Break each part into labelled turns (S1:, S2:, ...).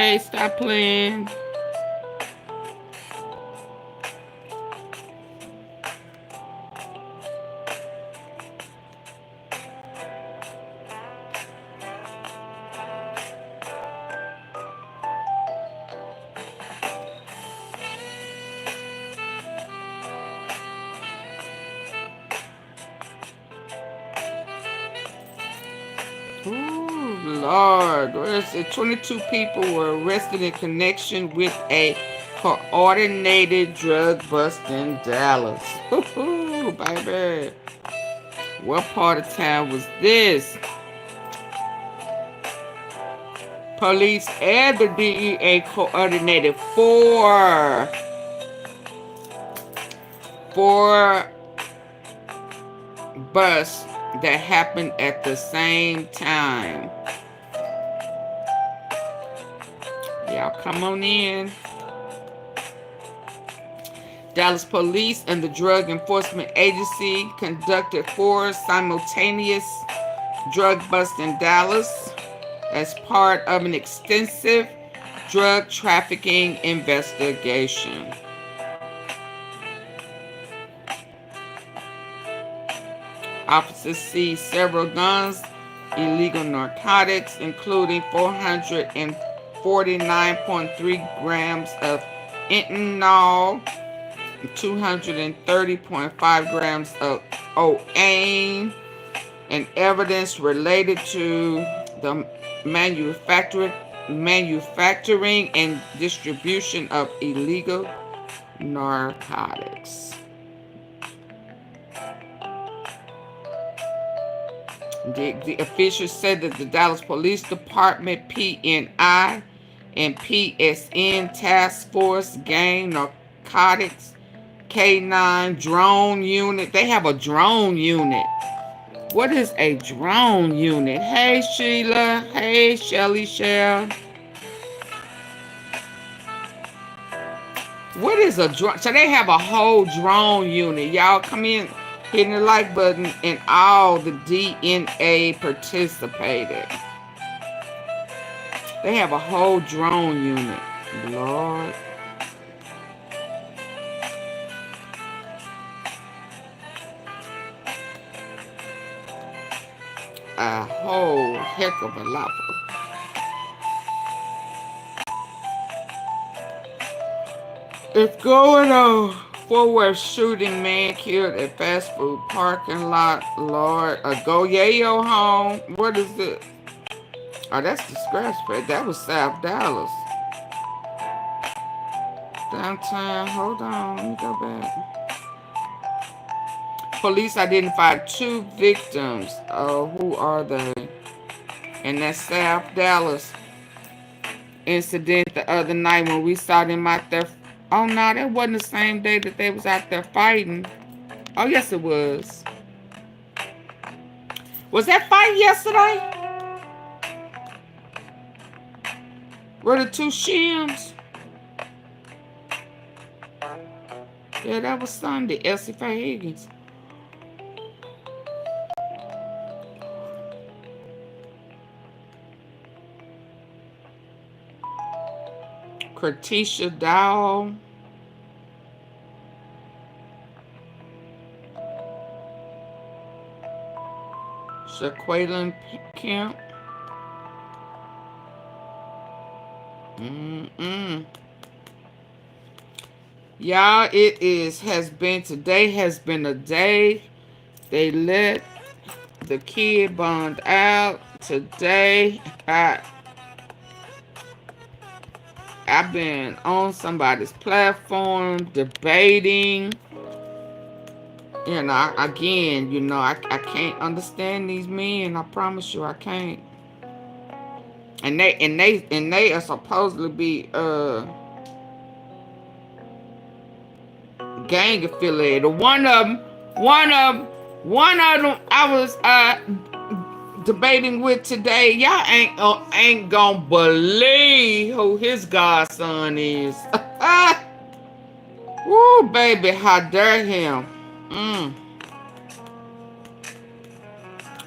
S1: okay, stop playing. Ooh, Lord, where's it? 22 people were arrested in connection with a coordinated drug bust in Dallas. Ooh, baby. What part of town was this? Police and the DEA coordinated four busts that happened at the same time. Y'all come on in. Dallas Police and the Drug Enforcement Agency conducted 4 simultaneous drug busts in Dallas as part of an extensive drug trafficking investigation. Officers seized several guns, illegal narcotics, including 449.3 grams of fentanyl, 230.5 grams of OAM, and evidence related to the manufacturing and distribution of illegal narcotics. The officials said that the Dallas Police Department, PNI, and PSN Task Force Gang Narcotics K9 drone unit. They have a drone unit. What is a drone unit? Hey, Sheila. Hey, Shelly Shell. What is a drone? So they have a whole drone unit. Y'all come in, hitting the like button, and all the DNA participated. They have a whole drone unit. Lord. A whole heck of a lot. It's going on. Four-way shooting, man killed at fast food parking lot. Lord, a GOYAYO home. What is it? Oh, that's the scratch pad. That was South Dallas. Downtown. Hold on. Let me go back. Police identified 2 victims. Oh, who are they? And that's South Dallas incident the other night when we saw them out there. Oh, no, that wasn't the same day that they was out there fighting. Oh, yes, it was. Was that fight yesterday? Were the 2 shims? Yeah, that was Sunday. Elsie Faye Higgins. Kratisha Dow. Shaquaylin Kemp. Y'all, today has been a day. They let the kid bond out. Today, I've been on somebody's platform debating. You know, again, you know, I can't understand these men. I promise you, I can't. And they are supposedly be gang affiliated. One of them I was debating with today. Y'all ain't gonna believe who his godson is. Woo, baby, how dare him?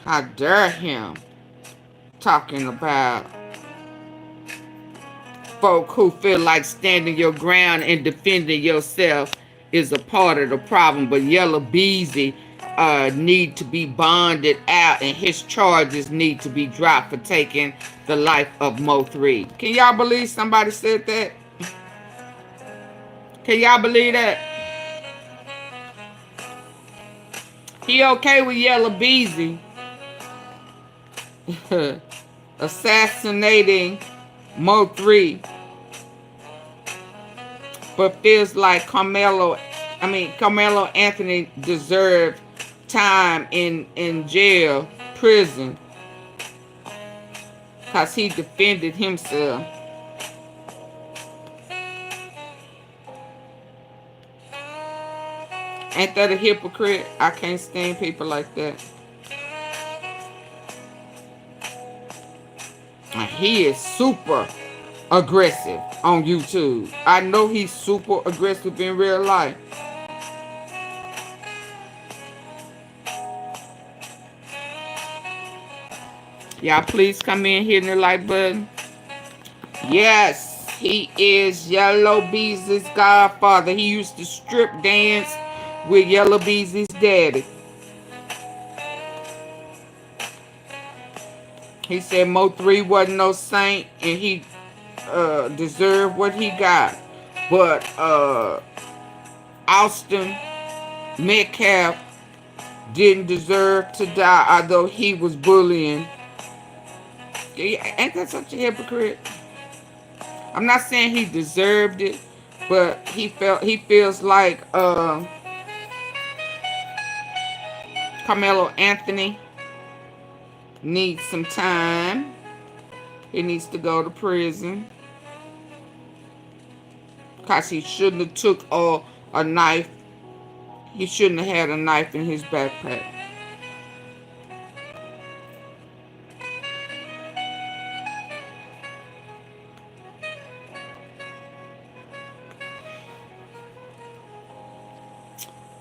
S1: How dare him? Talking about folk who feel like standing your ground and defending yourself is a part of the problem, but Yellow Beezy need to be bonded out, and his charges need to be dropped for taking the life of Mo3. Can y'all believe somebody said that? Can y'all believe that? He okay with Yellow Beezy assassinating Mo3, but feels like Carmelo Anthony deserved time in jail, prison, because he defended himself. Ain't that a hypocrite? I can't stand people like that. And he is super aggressive on YouTube. I know he's super aggressive in real life. Y'all please come in, hitting the like button. Yes, he is Yellow Beezy's godfather. He used to strip dance with Yellow Beezy's daddy. He said Mo3 wasn't no saint and he deserved what he got. But Austin Metcalf didn't deserve to die, although he was bullying. Ain't that such a hypocrite? I'm not saying he deserved it, but he feels like Carmelo Anthony needs some time. He needs to go to prison because he shouldn't have took a knife. He shouldn't have had a knife in his backpack.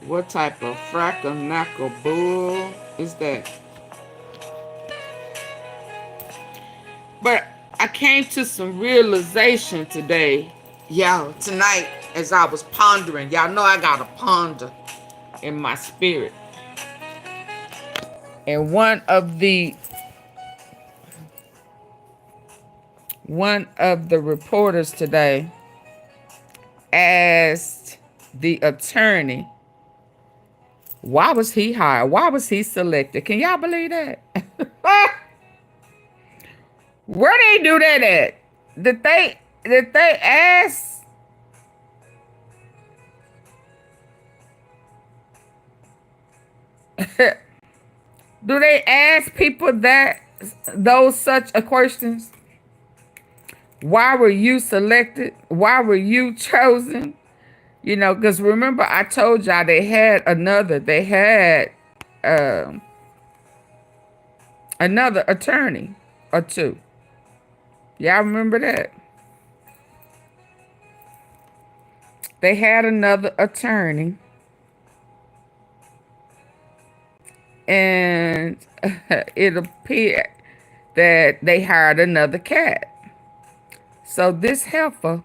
S1: What type of frackle-knackle bull is that? But I came to some realization today, y'all, tonight, as I was pondering. Y'all know I got to ponder in my spirit. And one of the reporters today asked the attorney, why was he hired? Why was he selected? Can y'all believe that? Where they do that at? Did they ask? Do they ask people those such questions? Why were you selected? Why were you chosen? You know, because remember I told y'all they had another attorney or two. Y'all remember that? They had another attorney. And it appeared that they hired another cat. So this heifer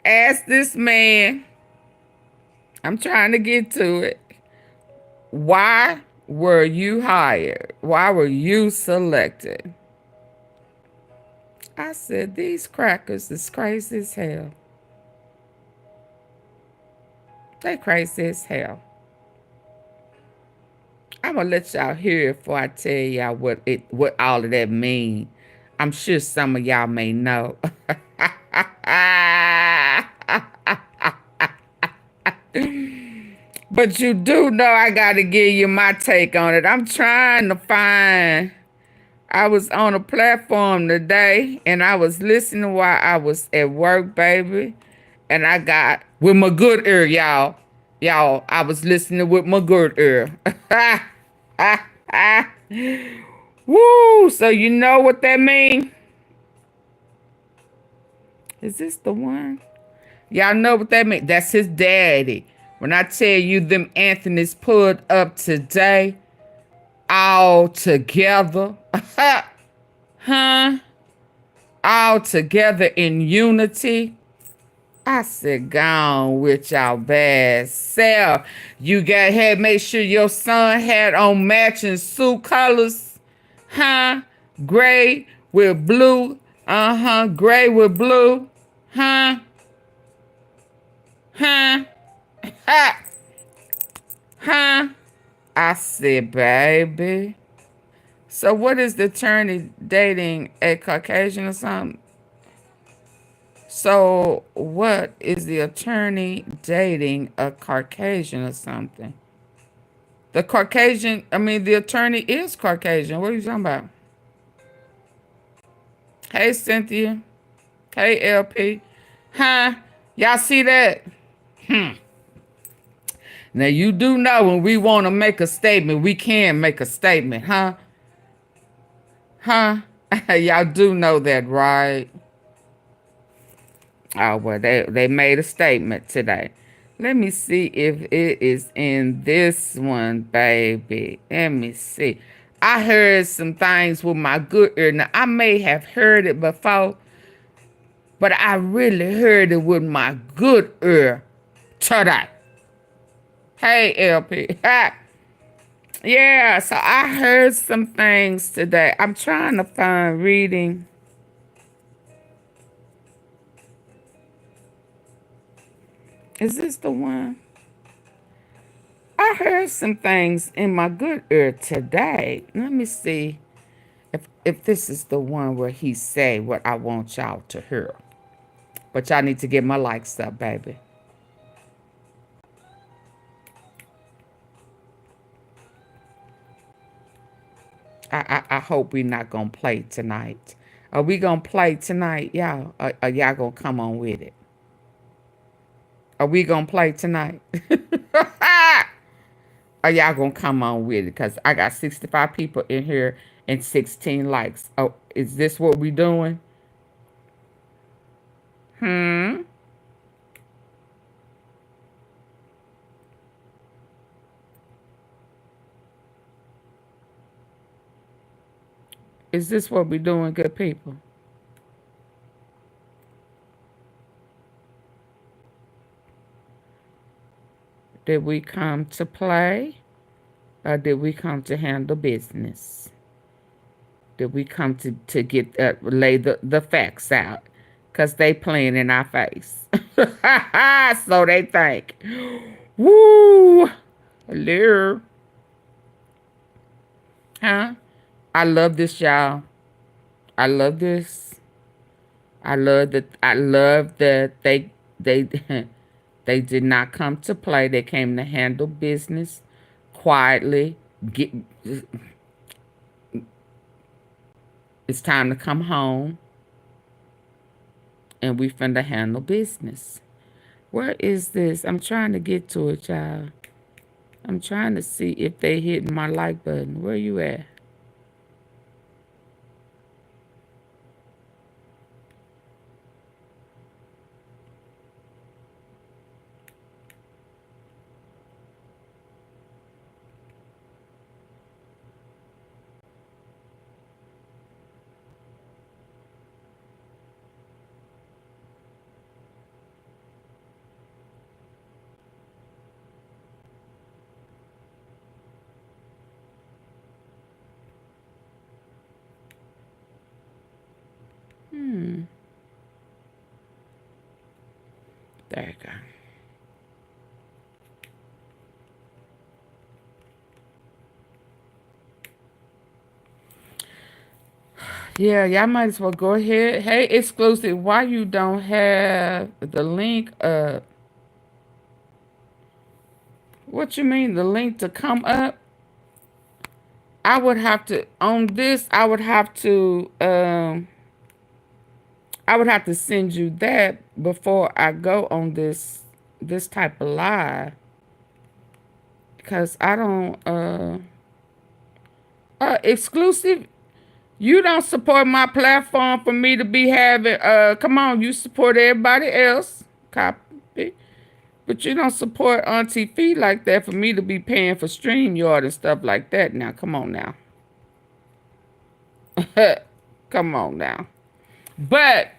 S1: asked this man, I'm trying to get to it, why were you hired? Why were you selected? I said, these crackers is crazy as hell. They crazy as hell. I'm gonna let y'all hear it before I tell y'all what all of that mean. I'm sure some of y'all may know. But you do know I gotta give you my take on it. I'm trying to find. I was on a platform today and I was listening while I was at work, baby. And I got with my good ear, y'all. Y'all, I was listening with my good ear. Woo! So you know what that means? Is this the one? Y'all know what that means? That's his daddy. When I tell you them Anthony's pulled up today, all together. Huh? All together in unity. I said, gone with y'all bad self. You had make sure your son had on matching suit colors. Huh? Gray with blue. Uh-huh. Gray with blue. Huh? Huh? Ha! Huh? I said, baby. So what is the attorney dating a Caucasian or something? So what is the attorney dating a Caucasian or something? The Caucasian, I mean, the attorney is Caucasian. What are you talking about? Hey, Cynthia. Hey, LP. Huh? Y'all see that? Now, you do know when we want to make a statement, we can make a statement, huh? Huh? Y'all do know that, right? Oh, well, they made a statement today. Let me see if it is in this one, baby. Let me see. I heard some things with my good ear. Now, I may have heard it before, but I really heard it with my good ear today. Hey, LP. Yeah, so I heard some things today. I'm trying to find reading. Is this the one? I heard some things in my good ear today. Let me see if this is the one where he say what I want y'all to hear. But y'all need to get my likes up, baby. I hope we not gonna play tonight. Are we gonna play tonight, y'all? Are y'all gonna come on with it? Are we gonna play tonight? Are y'all gonna come on with it? Because I got 65 people in here and 16 likes. Oh, is this what we doing? Is this what we doing, good people? Did we come to play? Or did we come to handle business? Did we come to get lay the facts out? Because they playing in our face. So they think. Woo! Hello. Huh? I love this, y'all. I love this. I love that they they did not come to play. They came to handle business quietly. It's time to come home. And we finna handle business. Where is this? I'm trying to get to it, y'all. I'm trying to see if they hit my like button. Where you at? There you go. Yeah, y'all might as well go ahead. Hey, exclusive, why you don't have the link up? What you mean, the link to come up? I would have to, on this, I would have to send you that before I go on this type of live. Because I don't, exclusive, you don't support my platform for me to be having, come on, you support everybody else. Copy. But you don't support AunTeaFee like that for me to be paying for StreamYard and stuff like that. Now, come on now. Come on now. But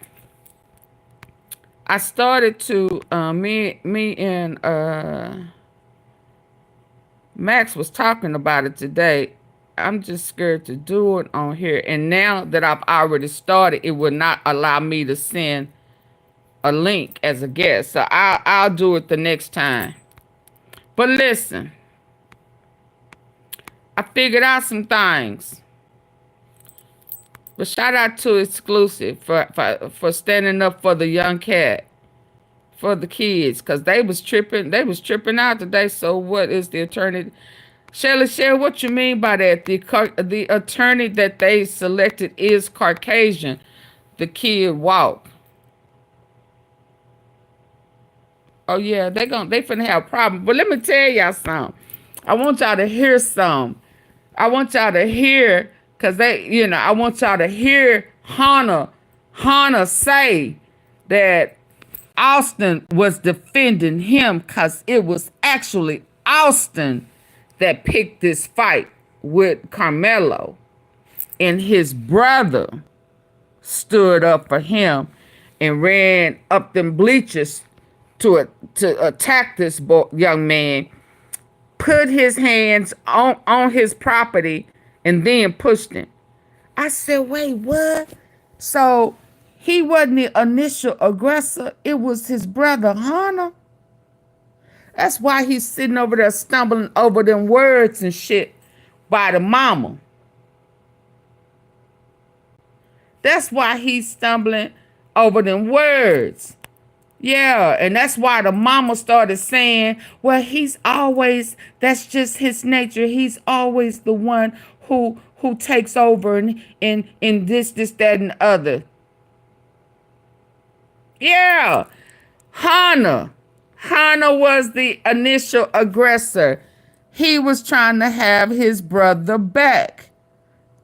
S1: I started to, me and Max was talking about it today. I'm just scared to do it on here. And now that I've already started, it will not allow me to send a link as a guest. So I'll do it the next time. But listen, I figured out some things. But shout out to Exclusive for standing up for the young cat, for the kids, because they was tripping out today. So what is the attorney? Shelly, share what you mean by that. The attorney that they selected is Caucasian. The kid walk. Oh yeah, they finna have a problem. But let me tell y'all something. I want y'all to hear some. I want y'all to hear, cause I want y'all to hear Hannah say that Austin was defending him, cause it was actually Austin that picked this fight with Carmelo, and his brother stood up for him and ran up them bleachers to attack this young man, put his hands on his property, and then pushed him. I said, wait, what? So he wasn't the initial aggressor. It was his brother, Hannah. That's why he's sitting over there stumbling over them words and shit by the mama. That's why he's stumbling over them words. Yeah, and that's why the mama started saying, well, that's just his nature. He's always the one who takes over in this, that, and the other. Yeah, Hannah was the initial aggressor. He was trying to have his brother back.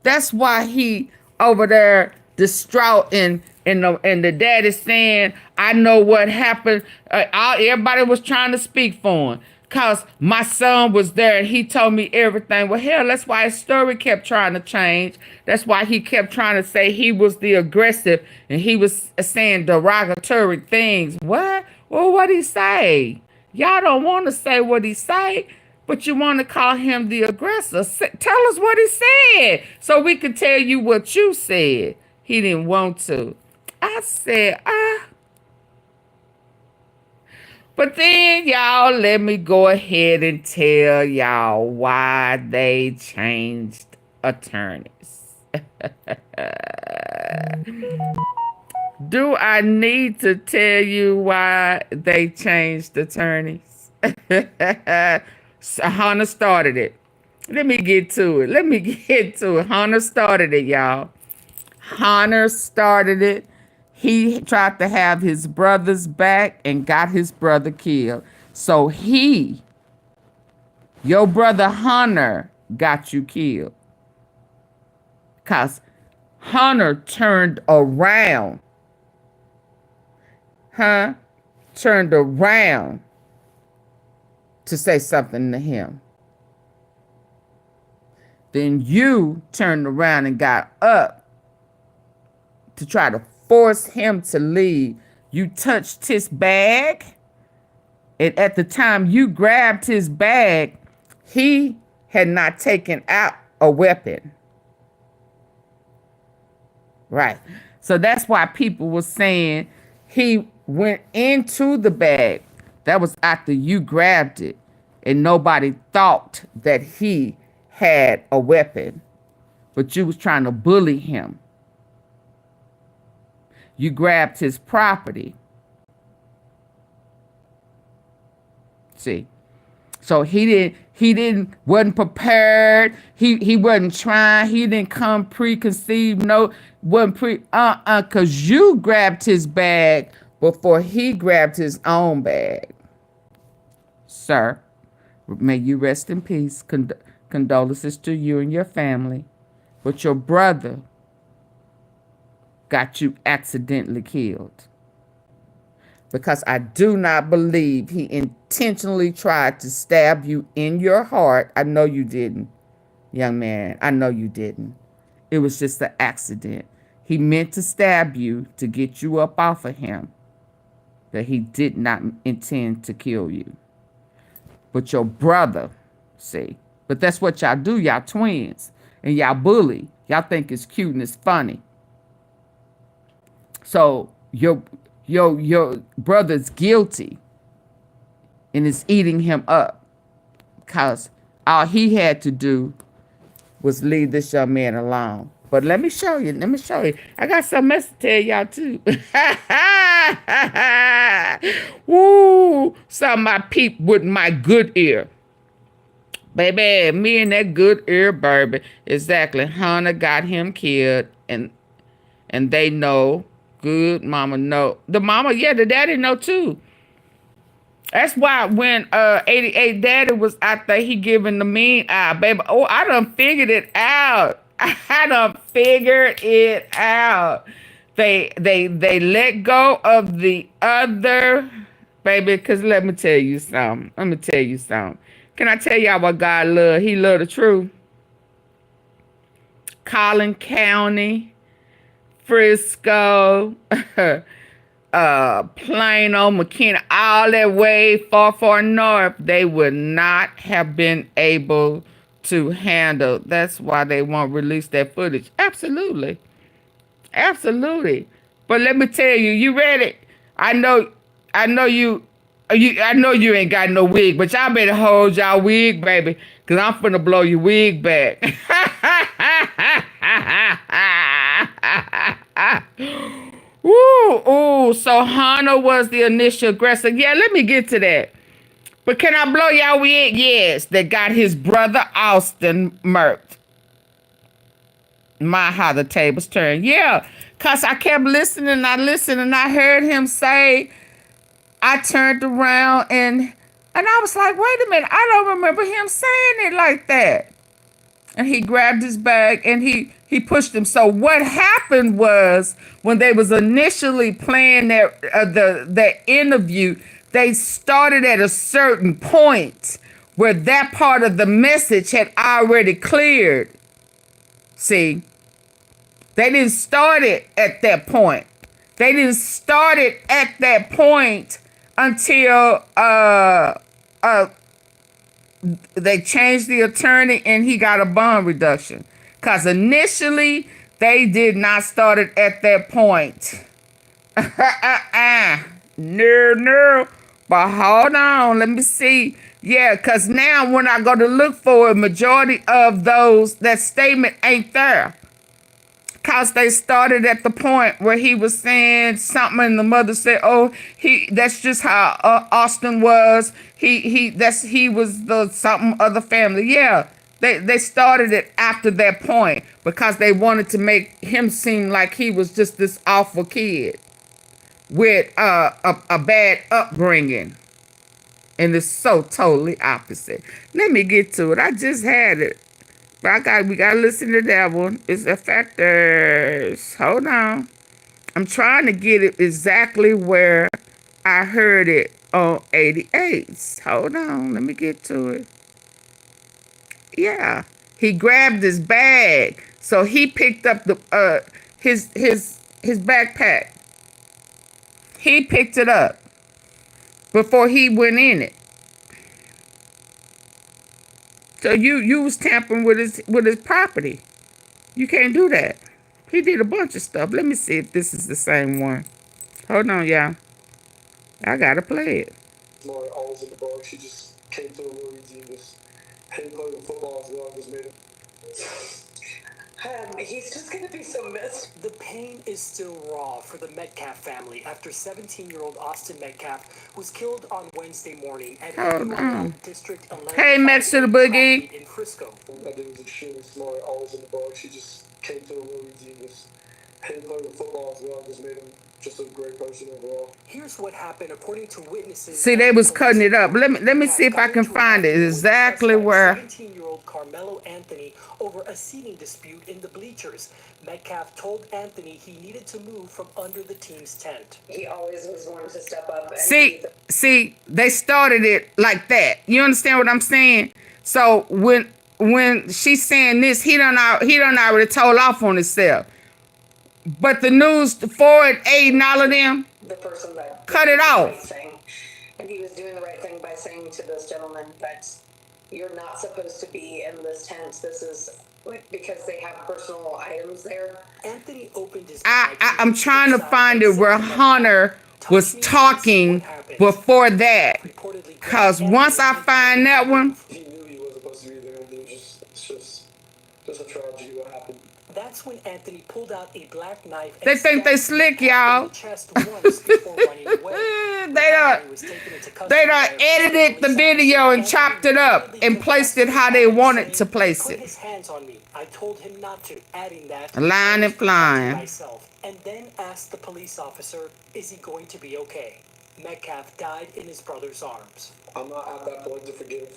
S1: That's why he over there distraught and the dad is saying, I know what happened. Everybody was trying to speak for him because my son was there and he told me everything. Well, hell, that's why his story kept trying to change. That's why he kept trying to say he was the aggressive and he was saying derogatory things. What? Well, what'd he say? Y'all don't want to say what he say, but you want to call him the aggressor. Tell us what he said so we can tell you what you said. He didn't want to. I said, But then, y'all, let me go ahead and tell y'all why they changed attorneys. Do I need to tell you why they changed attorneys? Hannah started it. Let me get to it. Hannah started it, y'all. Hannah started it. He tried to have his brother's back and got his brother killed. So your brother Hunter got you killed. Because Hunter turned around. Turned around to say something to him. Then you turned around and got up to try to force him to leave. You touched his bag. And at the time you grabbed his bag, he had not taken out a weapon. Right. So that's why people were saying he went into the bag. That was after you grabbed it. And nobody thought that he had a weapon. But you was trying to bully him. You grabbed his property. See. So he wasn't prepared. He wasn't trying. He didn't come preconceived. Cause you grabbed his bag before he grabbed his own bag. Sir, may you rest in peace. Condolences to you and your family. But your brother got you accidentally killed. because I do not believe he intentionally tried to stab you in your heart. I know you didn't, young man. I know you didn't. It was just an accident. He meant to stab you to get you up off of him, but he did not intend to kill you. But your brother, see, but that's what y'all do. Y'all twins, and y'all bully. Y'all think it's cute and it's funny. So your brother's guilty and is eating him up because all he had to do was leave this young man alone. But let me show you. Let me show you. I got something else to tell y'all too. Woo! Something I peeped with my good ear. Baby, me and that good ear, baby. Exactly. Hunter got him killed, and they know. Good mama know. The mama, yeah, the daddy know too. That's why when 88 daddy was out there, he giving the mean eye, baby. Oh, I done figured it out. I done figured it out. They let go of the other, baby, because let me tell you something. Let me tell you something. Can I tell y'all what God love? He love the truth. Collin County, Frisco, Plano, McKinney, all that way far north, they would not have been able to handle. That's why they won't release that footage. Absolutely. Absolutely. But let me tell you, you ready? I know you ain't got no wig, but y'all better hold y'all wig, baby, because I'm finna blow your wig back. Ooh, so Hunter was the initial aggressor. Yeah, let me get to that. But can I blow y'all wig? Yes, that got his brother Austin murked. My, how the tables turned. Yeah, because I kept listening, and I heard him say, I turned around and I was like, wait a minute, I don't remember him saying it like that. And he grabbed his bag and he pushed him. So what happened was when they was initially playing their interview, they started at a certain point where that part of the message had already cleared. See, they didn't start it at that point. They didn't start it at that point until they changed the attorney and he got a bond reduction. Because initially, they did not start it at that point. No. But hold on, let me see. Yeah, because now when I go to look for a majority of those, that statement ain't there. Because they started at the point where he was saying something and the mother said, oh, that's just how Austin was. He was the something of the family. Yeah, they started it after that point because they wanted to make him seem like he was just this awful kid with a bad upbringing. And it's so totally opposite. Let me get to it. I just had it. But we gotta listen to that one. It's the factors. Hold on. I'm trying to get it exactly where I heard it on 88. Hold on. Let me get to it. Yeah. He grabbed his bag. So he picked up the his backpack. He picked it up before he went in it. So you was tampering with his property. You can't do that. He did a bunch of stuff. Let me see if this is the same one. Hold on, y'all. I gotta play it.
S2: More always in the bar. She just came through real easy and just hey, playing football as well. Just made it.
S3: He's just gonna be so missed. The pain is still raw for the Metcalf family after 17-year-old Austin Metcalf was killed on Wednesday morning at District 11.
S1: Hey, Max to the boogie.
S3: In Frisco.
S2: I think it was extremely smart. Always in the bar. She just came through real easy and just He played with football as well. Just made him just a great person overall.
S3: Here's what happened according to witnesses.
S1: See, they was cutting it up. Let me see if I can find it exactly where.
S3: 17-year-old Carmelo Anthony over a seating dispute in the bleachers. Metcalf told Anthony he needed to move from under the team's tent.
S4: He always was one to step up. And
S1: See, they started it like that. You understand what I'm saying? So when she's saying this, he done already told off on himself. But the news, Ford, Aid, and all of them,
S4: the person that
S1: cut it off.
S4: And he was doing the right thing by saying to those gentlemen that you're not supposed to be in this tent. This is because they have personal items there.
S3: Anthony opened his
S1: I'm trying to find it where Hunter was talking before that. Because once I find that one.
S2: He knew he wasn't supposed to be there. It's just a tragedy what happened.
S3: That's when Anthony pulled out a black knife.
S1: They think they slick, y'all. They done edited the video and chopped it up and placed it how they wanted to place it.
S3: His hands on me. I told him not to, adding that
S1: line and flying.
S3: Myself, and then asked the police officer, "Is he going to be okay?" Metcalf died in his brother's arms.
S2: I'm not at that point to forget,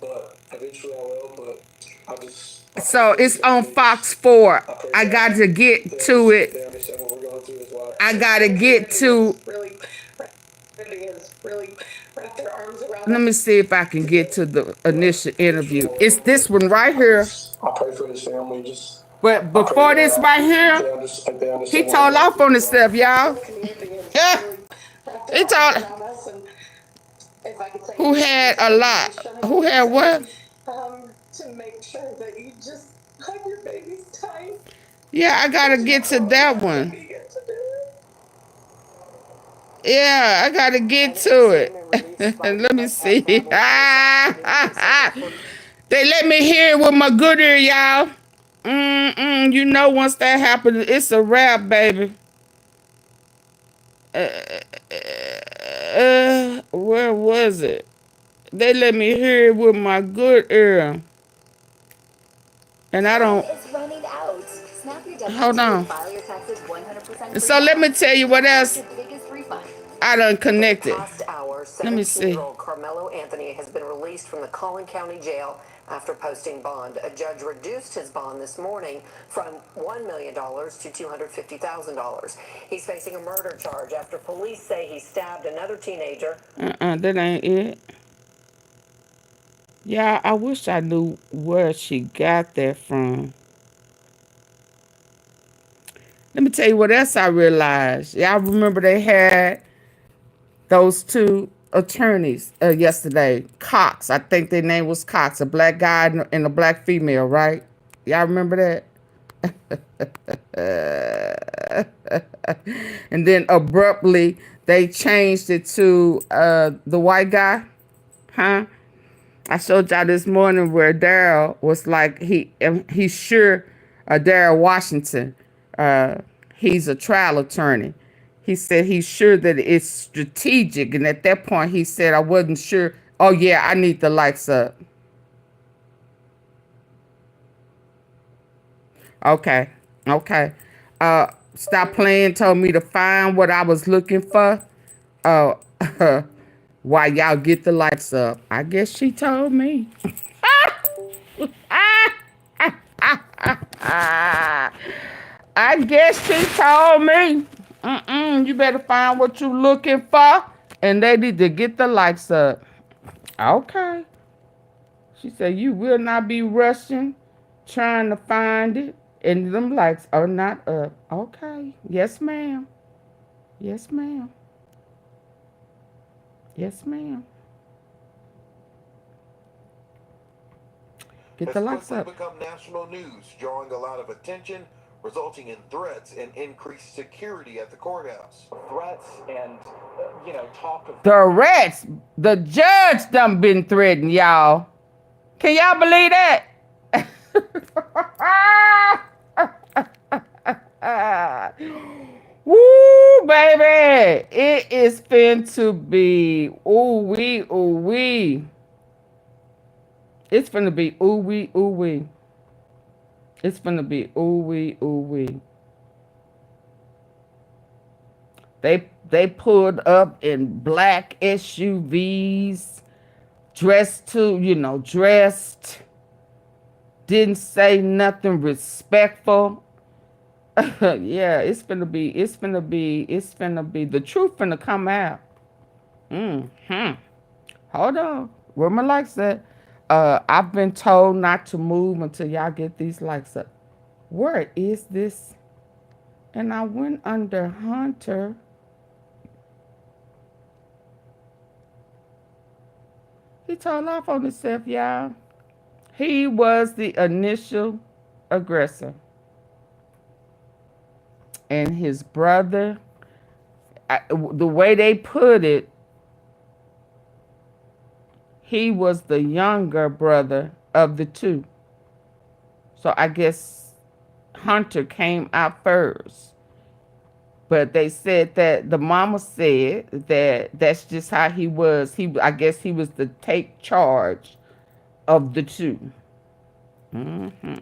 S2: but eventually I will. But I just.
S1: So it's on Fox 4. I got to get to it. I got to get to. Let me see if I can get to the initial interview. It's this one right here.
S2: I pray for his family.
S1: But before this right here, he told off on himself, y'all. Yeah. He told. Who had a lot? Who had what?
S4: To make sure that you just hug your babies tight.
S1: Yeah, I gotta get to that one. Yeah, I gotta get to it. Let me see. They let me hear it with my good ear, y'all. You know, once that happens, it's a wrap, baby. Where was it? They let me hear it with my good ear. And I don't. Hold on. So let me tell you what else I done connected. Let me see.
S4: Carmelo Anthony has been released from the Collin County Jail after posting bond. A judge reduced his bond this morning from $1 million to $250,000. He's facing a murder charge after police say he stabbed another teenager.
S1: That ain't it. Yeah, I wish I knew where she got that from. Let me tell you what else I realized. Y'all remember they had those two attorneys yesterday. Cox, I think their name was Cox, a black guy and a black female, right? Y'all remember that? And then abruptly, they changed it to the white guy. Huh? I showed y'all this morning where Daryl was like, he's sure, Daryl Washington, he's a trial attorney. He said he's sure that it's strategic. And at that point, he said, I wasn't sure. Oh, yeah, I need the lights up. Okay. Stop playing told me to find what I was looking for. While y'all get the lights up. I guess she told me. I guess she told me. You better find what you looking for. And they need to get the lights up. Okay. She said, you will not be rushing, trying to find it. And them lights are not up. Okay. Yes, ma'am. Yes, ma'am. Yes, ma'am. Get the lights up.
S5: Become national news, drawing a lot of attention, resulting in threats and increased security at the courthouse.
S3: Threats and, talk of...
S1: Threats? The judge done been threatened, y'all. Can y'all believe that? Woo, baby. It is fin to be ooh-wee. It's finna be ooh-wee. It's gonna be ooh-wee, ooh-wee. They pulled up in black SUVs, dressed, didn't say nothing respectful. Yeah, it's finna be the truth finna come out. Hmm. Hold on. Where my likes at? I've been told not to move until y'all get these likes up. Where is this? And I went under Hunter. He told off on himself, y'all. He was the initial aggressor. And his brother, the way they put it, he was the younger brother of the two. So I guess Hunter came out first. But they said that the mama said that that's just how he was. I guess he was the take charge of the two. Mm-hmm.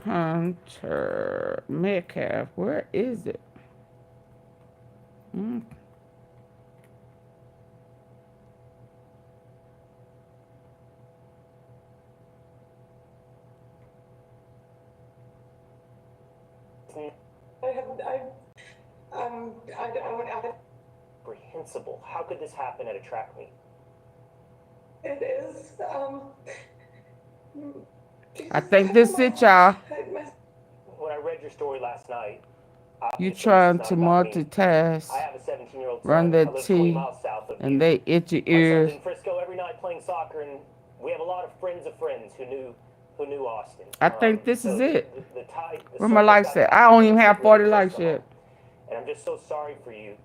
S1: Hunter Metcalf, where is it? Mm.
S3: Comprehensible. How could this happen at a track meet?
S2: It is,
S1: I think this is it, y'all.
S3: When I read your story last night,
S1: You trying to multitask,
S3: I have a 17-year-old
S1: run
S3: son. I
S1: that
S3: live 20
S1: T,
S3: miles south of
S1: and
S3: you.
S1: they itch your
S3: My son's
S1: ears.
S3: in Frisco every night playing soccer, and we have a lot of friends of friends who knew Austin.
S1: I think this is it.
S3: The
S1: Where my likes at? I don't even have 40 likes yet.
S3: And I'm just so sorry for you.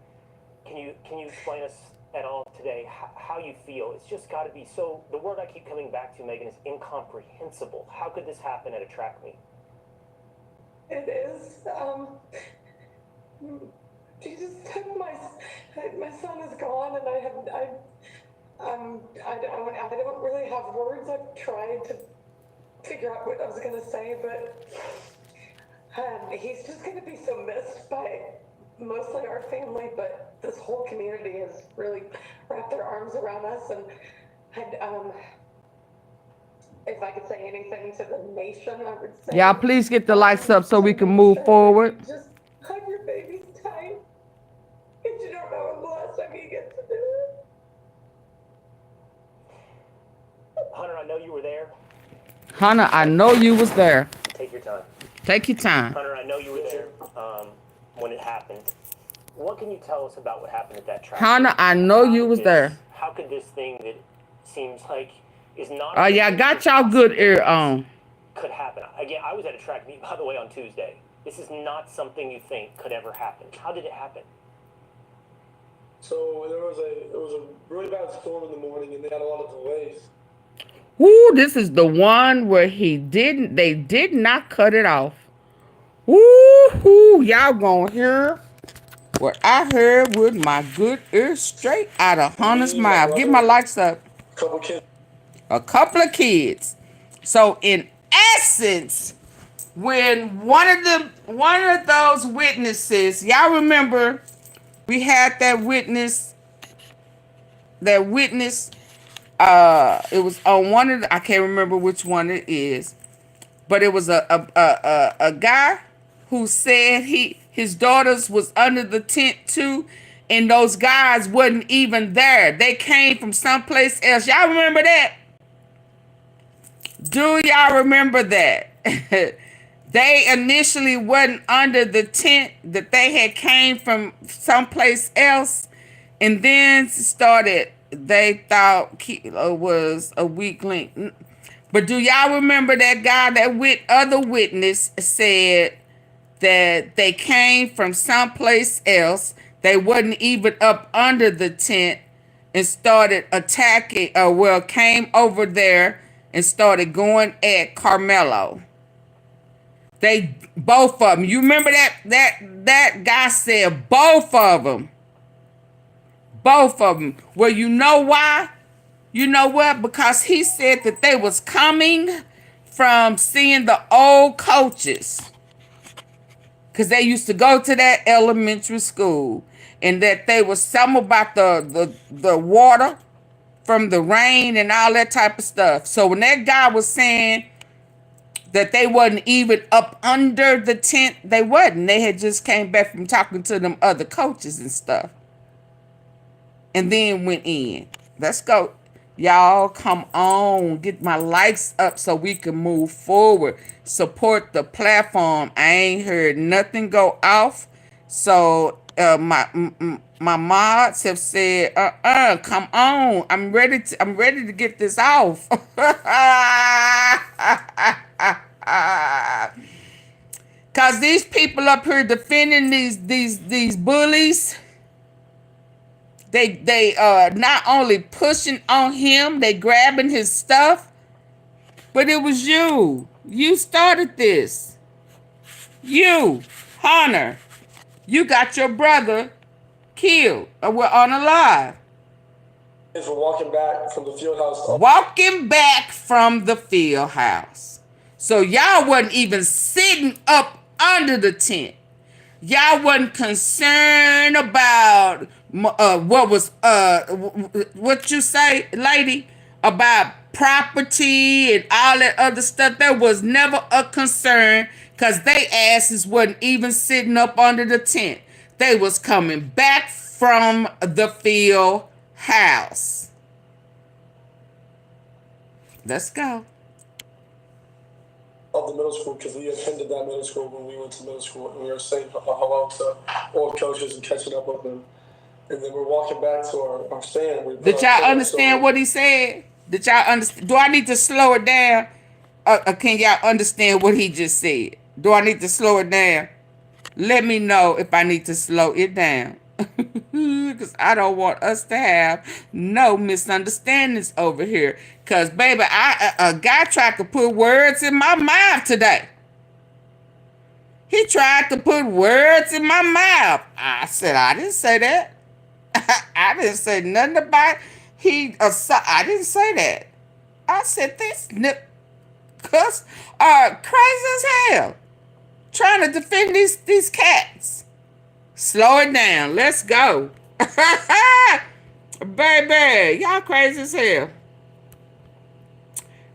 S3: Can you explain us at all today how you feel? It's just got to be so. The word I keep coming back to, Megan, is incomprehensible. How could this happen at a track meet?
S2: it is, Jesus, my son is gone, and I don't really have words. I've tried to figure out what I was going to say, but he's just going to be so missed by mostly our family, but this whole community has really wrapped their arms around us, and if I could say anything to the nation, I would say...
S1: Y'all please get the likes up so we can move forward.
S2: Just hug your babies tight, because you don't know when the last time you get to do it.
S3: Hunter, I know you were there.
S1: Hunter, I know you was there.
S3: Take your time.
S1: Take your time.
S3: Hunter, I know you were there when it happened. What can you tell us about what happened at that track?
S1: Hunter, I know you was there.
S3: How could this thing that seems like is not...
S1: Oh, yeah, got y'all good ear on.
S3: Could happen. Again, I was at a track meet, by the way, on Tuesday. This is not something you think could ever happen. How did it happen?
S2: So it was a really bad storm in the morning, and they had a lot of delays.
S1: Woo, this is the one where they did not cut it off. Woo-hoo, y'all gonna hear what I heard with my good ear straight out of Hunter's mouth. Give my likes up. A couple of kids. So in essence, when one of those witnesses, y'all remember we had that witness, it was on one of the, I can't remember which one it is, but it was a guy who said his daughters was under the tent too, and those guys wasn't even there. They came from someplace else. Y'all remember that? Do y'all remember that? They initially wasn't under the tent, that they had came from someplace else, and then they thought Kilo was a weak link. But do y'all remember that guy, that other witness said that they came from someplace else, they wasn't even up under the tent, and started attacking, came over there and started going at Carmelo. Both of them. You remember that guy said both of them. Both of them. Well, you know why? You know what? Because he said that they was coming from seeing the old coaches, because they used to go to that elementary school, and that they was something about the water from the rain and all that type of stuff. So when that guy was saying that they wasn't even up under the tent, they wasn't. They had just came back from talking to them other coaches and stuff, and then went in. Let's go. Y'all, come on. Get my likes up so we can move forward. Support the platform. I ain't heard nothing go off. So my mods have said, come on. I'm ready to get this off. Cause these people up here defending these bullies. They not only pushing on him, they grabbing his stuff, but it was you. You started this. You, Hunter, you got your brother killed or we're on alive.
S6: We're walking back from the Fieldhouse.
S1: Walking back from the Fieldhouse. So y'all wasn't even sitting up under the tent. Y'all wasn't concerned about what you say, lady, about property and all that other stuff. There was never a concern, because they asses wasn't even sitting up under the tent. They was coming back from the field house. Let's go.
S6: Of the middle school, because we attended that middle school when we went to middle school, and we were saying hello to old coaches and catching up with them. And then we're walking back to our stand.
S1: Did y'all understand what he said? Did y'all understand? Do I need to slow it down? Can y'all understand what he just said? Do I need to slow it down? Let me know if I need to slow it down. Because I don't want us to have no misunderstandings over here. Because, baby, a guy tried to put words in my mouth today. He tried to put words in my mouth. I said, I didn't say that. I didn't say nothing about I didn't say that. I said this cuss are crazy as hell. Trying to defend these cats. Slow it down. Let's go. Baby, y'all crazy as hell.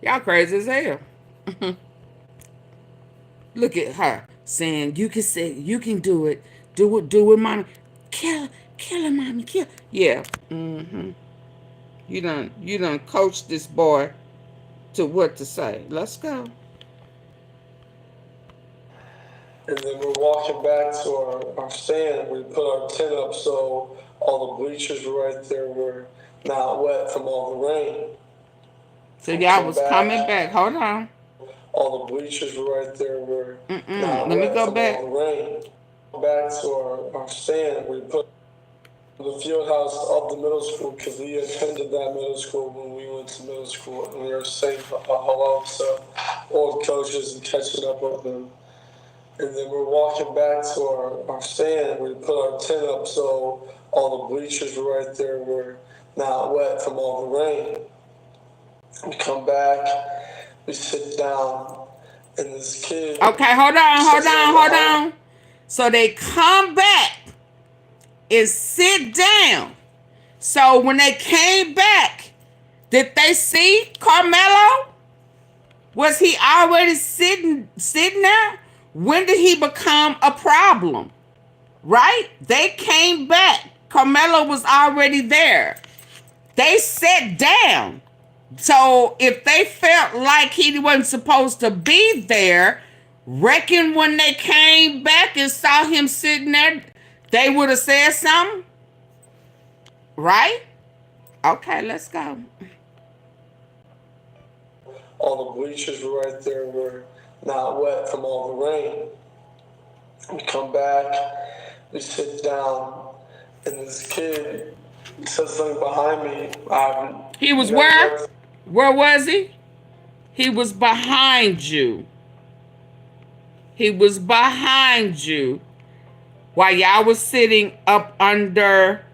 S1: Y'all crazy as hell. Look at her saying, you can do it. Do it, mommy. Kill her, mommy, kill. Yeah. Mm-hmm. You done coach this boy to what to say. Let's go.
S6: And then we're walking back to our stand. We put our tent up so all the bleachers right there were not wet from all the rain.
S1: So y'all was coming back. Hold on.
S6: All the bleachers right there were
S1: not wet from all
S6: the rain. Back to our stand. We put the Fieldhouse of the middle school, because we attended that middle school when we went to middle school, and we were saying hello to old coaches and catching up with them. And then we're walking back to our stand. We put our tent up so all the bleachers right there were not wet from all the rain. We come back, we sit down, and this kid...
S1: Okay, hold on. So they come back and sit down. So when they came back, did they see Carmelo? Was he already sitting there? When did he become a problem? Right? They came back. Carmelo was already there. They sat down. So if they felt like he wasn't supposed to be there, reckon when they came back and saw him sitting there, they would have said something? Right? Okay, let's go.
S6: All the bleachers right there were not wet from all the rain. We come back, we sit down, and this kid says something behind me.
S1: He was where? Where was he? He was behind you. He was behind you while y'all was sitting up under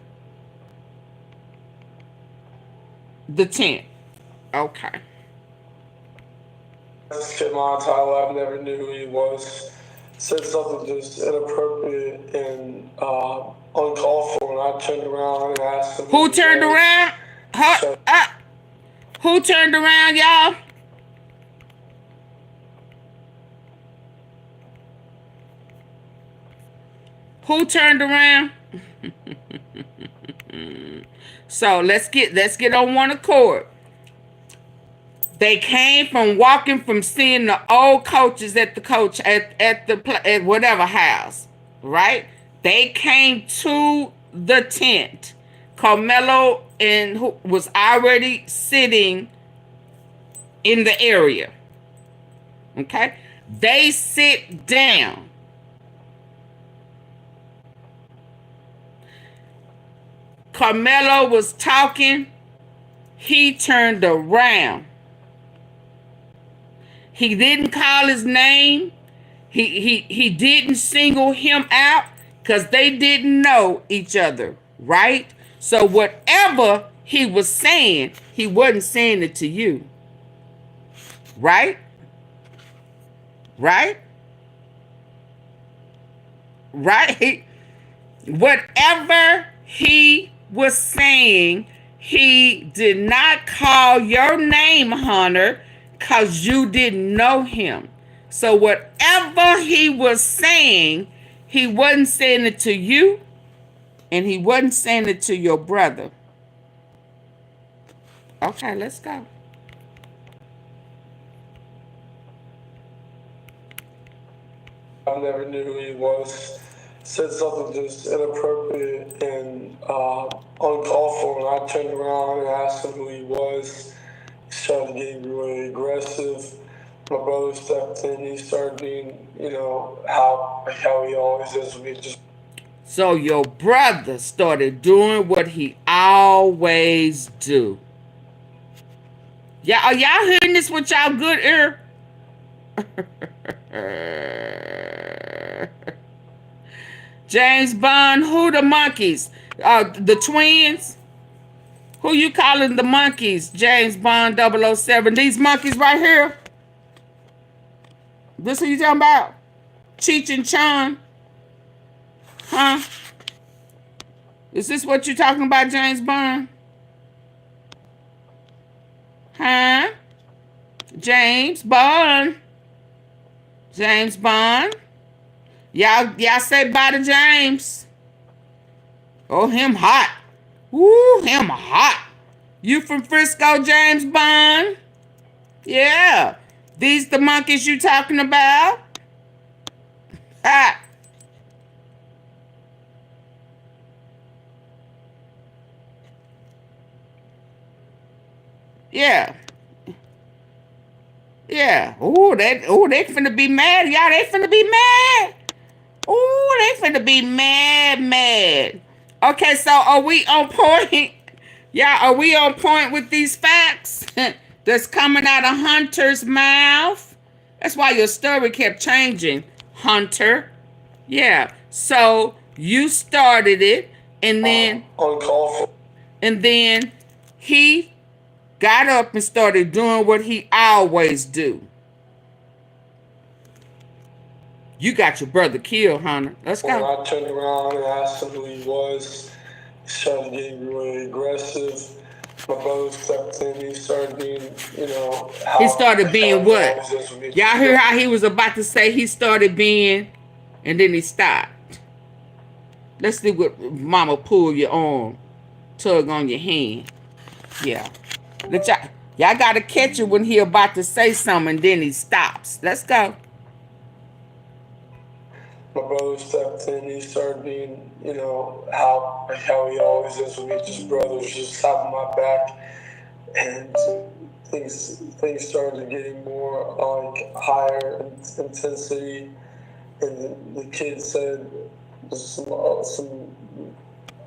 S1: the tent. Okay.
S6: Kid my entire life, never knew who he was. Said something just inappropriate and uncalled for, and I turned around and asked him.
S1: Who turned around? Who turned around, y'all? Who turned around? So let's get on one accord. They came from walking from seeing the old coaches at at whatever house, right? They came to the tent. Carmelo and who was already sitting in the area. Okay? They sit down. Carmelo was talking. He turned around. He didn't call his name. He didn't single him out because they didn't know each other, right? So whatever he was saying, he wasn't saying it to you. Right? Right? Right? Whatever he was saying, he did not call your name, Hunter, because you didn't know him. So whatever he was saying, he wasn't saying it to you, and he wasn't saying it to your brother. Okay, let's go.
S6: I never knew who he was. Said something just inappropriate and uncalled for, and I turned around and asked him who he was. He started getting really aggressive. My brother stepped in. He started being, how he always is with me. Just
S1: so your brother started doing what he always do. Yeah, are y'all hearing this with y'all good ear? James Bond, who the monkeys? The twins? Who you calling the monkeys? James Bond 007. These monkeys right here? This who you talking about? Cheech and Chong? Huh? Is this what you talking about, James Bond? Huh? James Bond. James Bond. Y'all say bye to James. Oh, him hot. Woo, him hot. You from Frisco, James Bond? Yeah. These the monkeys you talking about? Ah. Yeah. Yeah. Ooh, they finna be mad. Y'all, they finna be mad. Ooh, they finna be mad. Okay, so are we on point? Yeah, are we on point with these facts that's coming out of Hunter's mouth? That's why your story kept changing, Hunter. Yeah, so you started it, and then he got up and started doing what he always do. You got your brother killed, Hunter. Let's go.
S6: When I turned around and asked him who he was, he started getting really aggressive. My brother stepped in. He started being,
S1: he started being what? Y'all hear how he was about to say he started being, and then he stopped. Let's see what Mama pull your arm, tug on your hand. Yeah. Y'all got to catch it when he about to say something, and then he stops. Let's go.
S6: My brother stepped in. He started being, how he always is with me. Just brothers, just having my back, and things started getting more like higher intensity. And the kid said some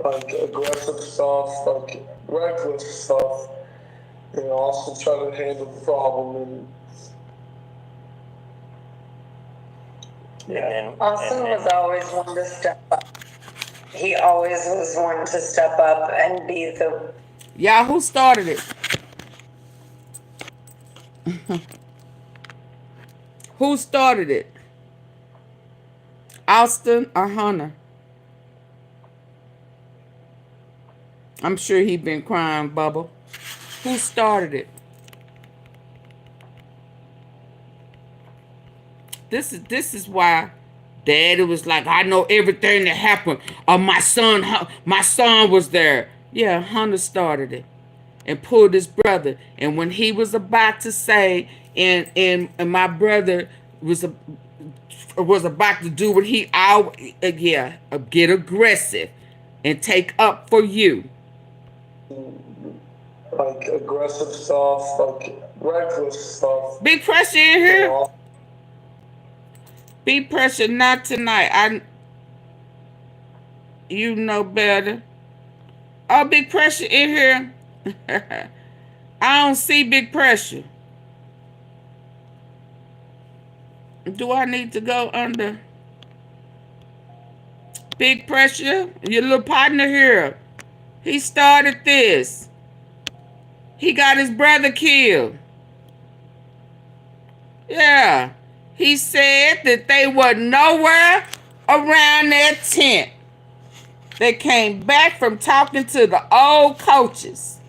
S6: like aggressive stuff, like reckless stuff, and also try to handle the problem. And
S3: yeah.
S7: Austin was always one to step up. He always was one to step up and be the...
S1: Y'all, who started it? Who started it? Austin or Hunter? I'm sure he been crying, Bubba. Who started it? This is why Daddy was like, I know everything that happened. My son was there. Yeah, Hunter started it and pulled his brother. And when he was about to say, and my brother was about to do what he always, get aggressive and take up for you.
S6: Like aggressive stuff, like reckless stuff.
S1: Big pressure in here. Big pressure, not tonight. You know better. Oh, big pressure in here. I don't see big pressure. Do I need to go under? Big pressure, your little partner here. He started this. He got his brother killed. Yeah. He said that they were nowhere around that tent. They came back from talking to the old coaches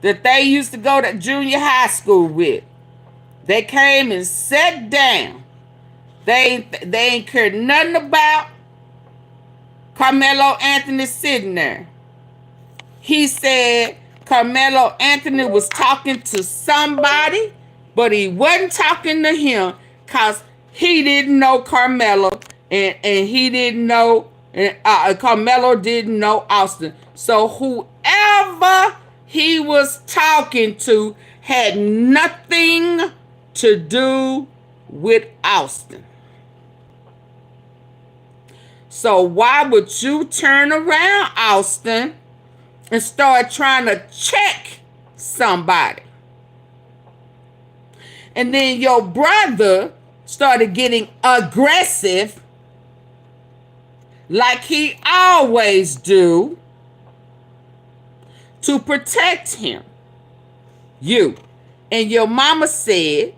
S1: that they used to go to junior high school with. They came and sat down. They ain't cared nothing about Carmelo Anthony sitting there. He said Carmelo Anthony was talking to somebody, but he wasn't talking to him because he didn't know Carmelo and he didn't know, Carmelo didn't know Austin. So whoever he was talking to had nothing to do with Austin. So why would you turn around, Austin, and start trying to check somebody? And then your brother started getting aggressive like he always do to protect him. You. And your mama said,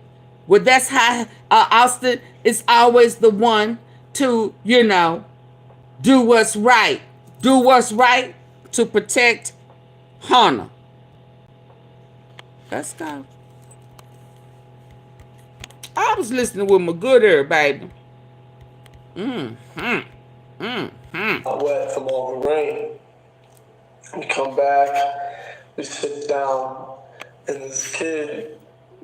S1: well, that's how Austin is always the one to, do what's right. Do what's right to protect Hunter. Let's go. I was listening with my good ear, baby.
S6: I wet from all the rain. We come back, we sit down, and this kid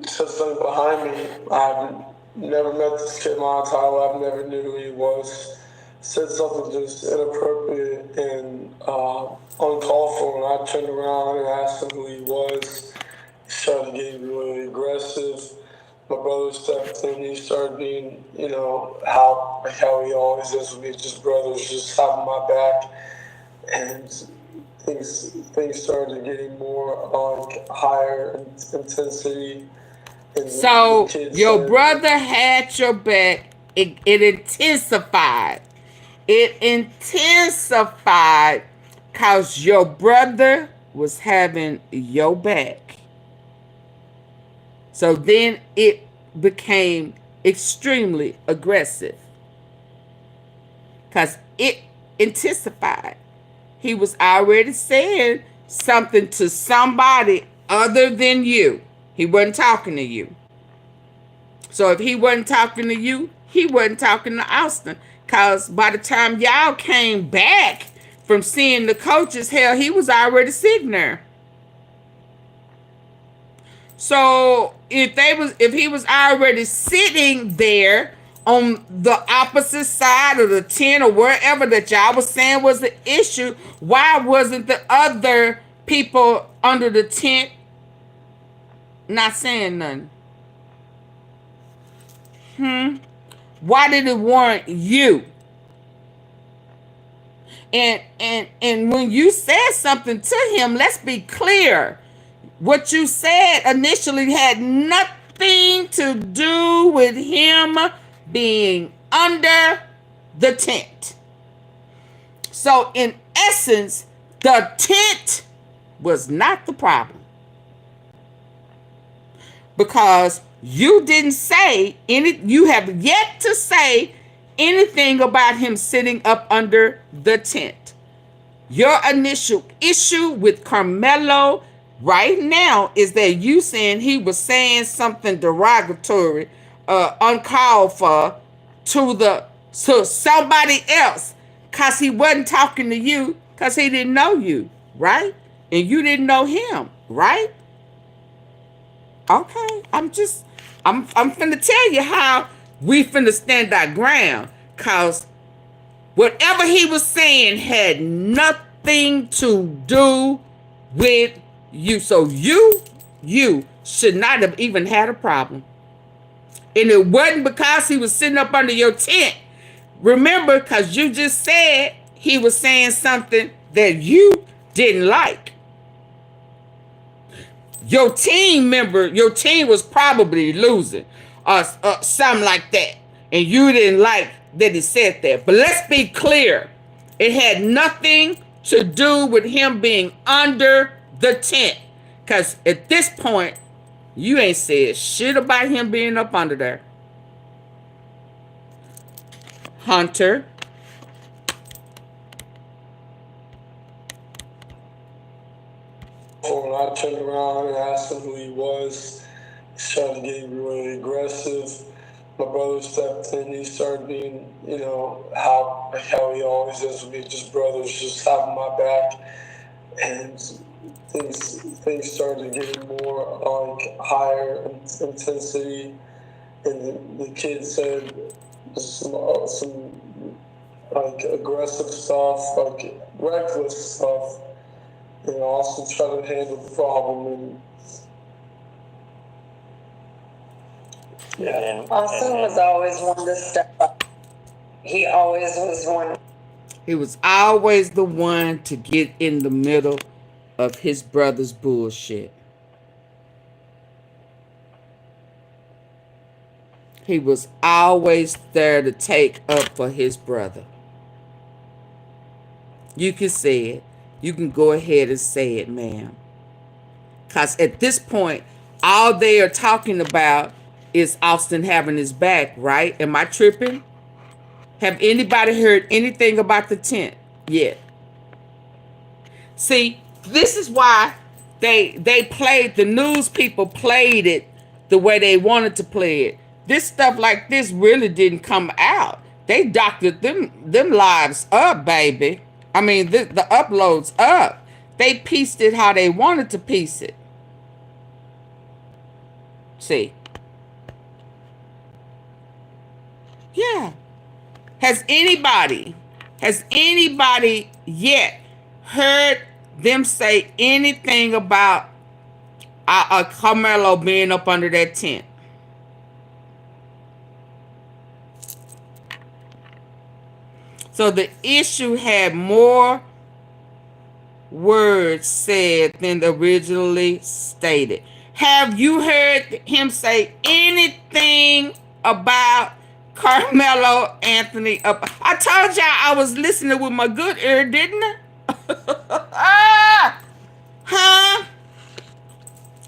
S6: said something behind me. I've never met this kid in my entire life. I never knew who he was. Said something just inappropriate and uncalled for, and I turned around and asked him who he was. He started getting really aggressive. My brother stepped in, he started being, how he always is with me, just brothers, just having my back. And things started getting more higher intensity. And
S1: so your brother had your back. It intensified. It intensified because your brother was having your back. So then it became extremely aggressive because it intensified. He was already saying something to somebody other than you. He wasn't talking to you. So if he wasn't talking to you, he wasn't talking to Austin. Because by the time y'all came back from seeing the coaches, hell, he was already sitting there. So if he was already sitting there on the opposite side of the tent or wherever that y'all was saying was the issue, why wasn't the other people under the tent not saying nothing? Why did it warrant you? And when you said something to him, let's be clear. What you said initially had nothing to do with him being under the tent. So in essence, the tent was not the problem. Because You didn't say any, you have yet to say anything about him sitting up under the tent. Your initial issue with Carmelo right now is that you saying he was saying something derogatory, uncalled for to somebody else, cause he wasn't talking to you, cause he didn't know you, right? And you didn't know him, right? Okay, I'm finna tell you how we finna stand our ground, cause whatever he was saying had nothing to do with you. So you should not have even had a problem. And it wasn't because he was sitting up under your tent. Remember, because you just said he was saying something that you didn't like. Your team was probably losing or something like that. And you didn't like that he said that. But let's be clear. It had nothing to do with him being under the tent. Because at this point, you ain't said shit about him being up under there. Hunter.
S6: When I turned around and asked him who he was, he started getting really aggressive. My brother stepped in. He started being, how he always does with me, just brothers, just having my back. And things started getting more like higher intensity. And the kid said some like aggressive stuff, like reckless stuff. And Austin tried to handle the problem.
S7: Austin was always one to step up. He always was one.
S1: He was always the one to get in the middle of his brother's bullshit. He was always there to take up for his brother. You can say it. You can go ahead and say it, ma'am. Because at this point, all they are talking about is Austin having his back, right? Am I tripping? Have anybody heard anything about the tent yet? See, this is why they played, the news people played it the way they wanted to play it. This stuff like this really didn't come out. They doctored them lives up, baby. I mean, the uploads up. They pieced it how they wanted to piece it. See. Yeah. Has anybody yet heard them say anything about Carmelo being up under that tent? So the issue had more words said than originally stated. Have you heard him say anything about Carmelo Anthony up? I told y'all I was listening with my good ear, didn't I? Huh?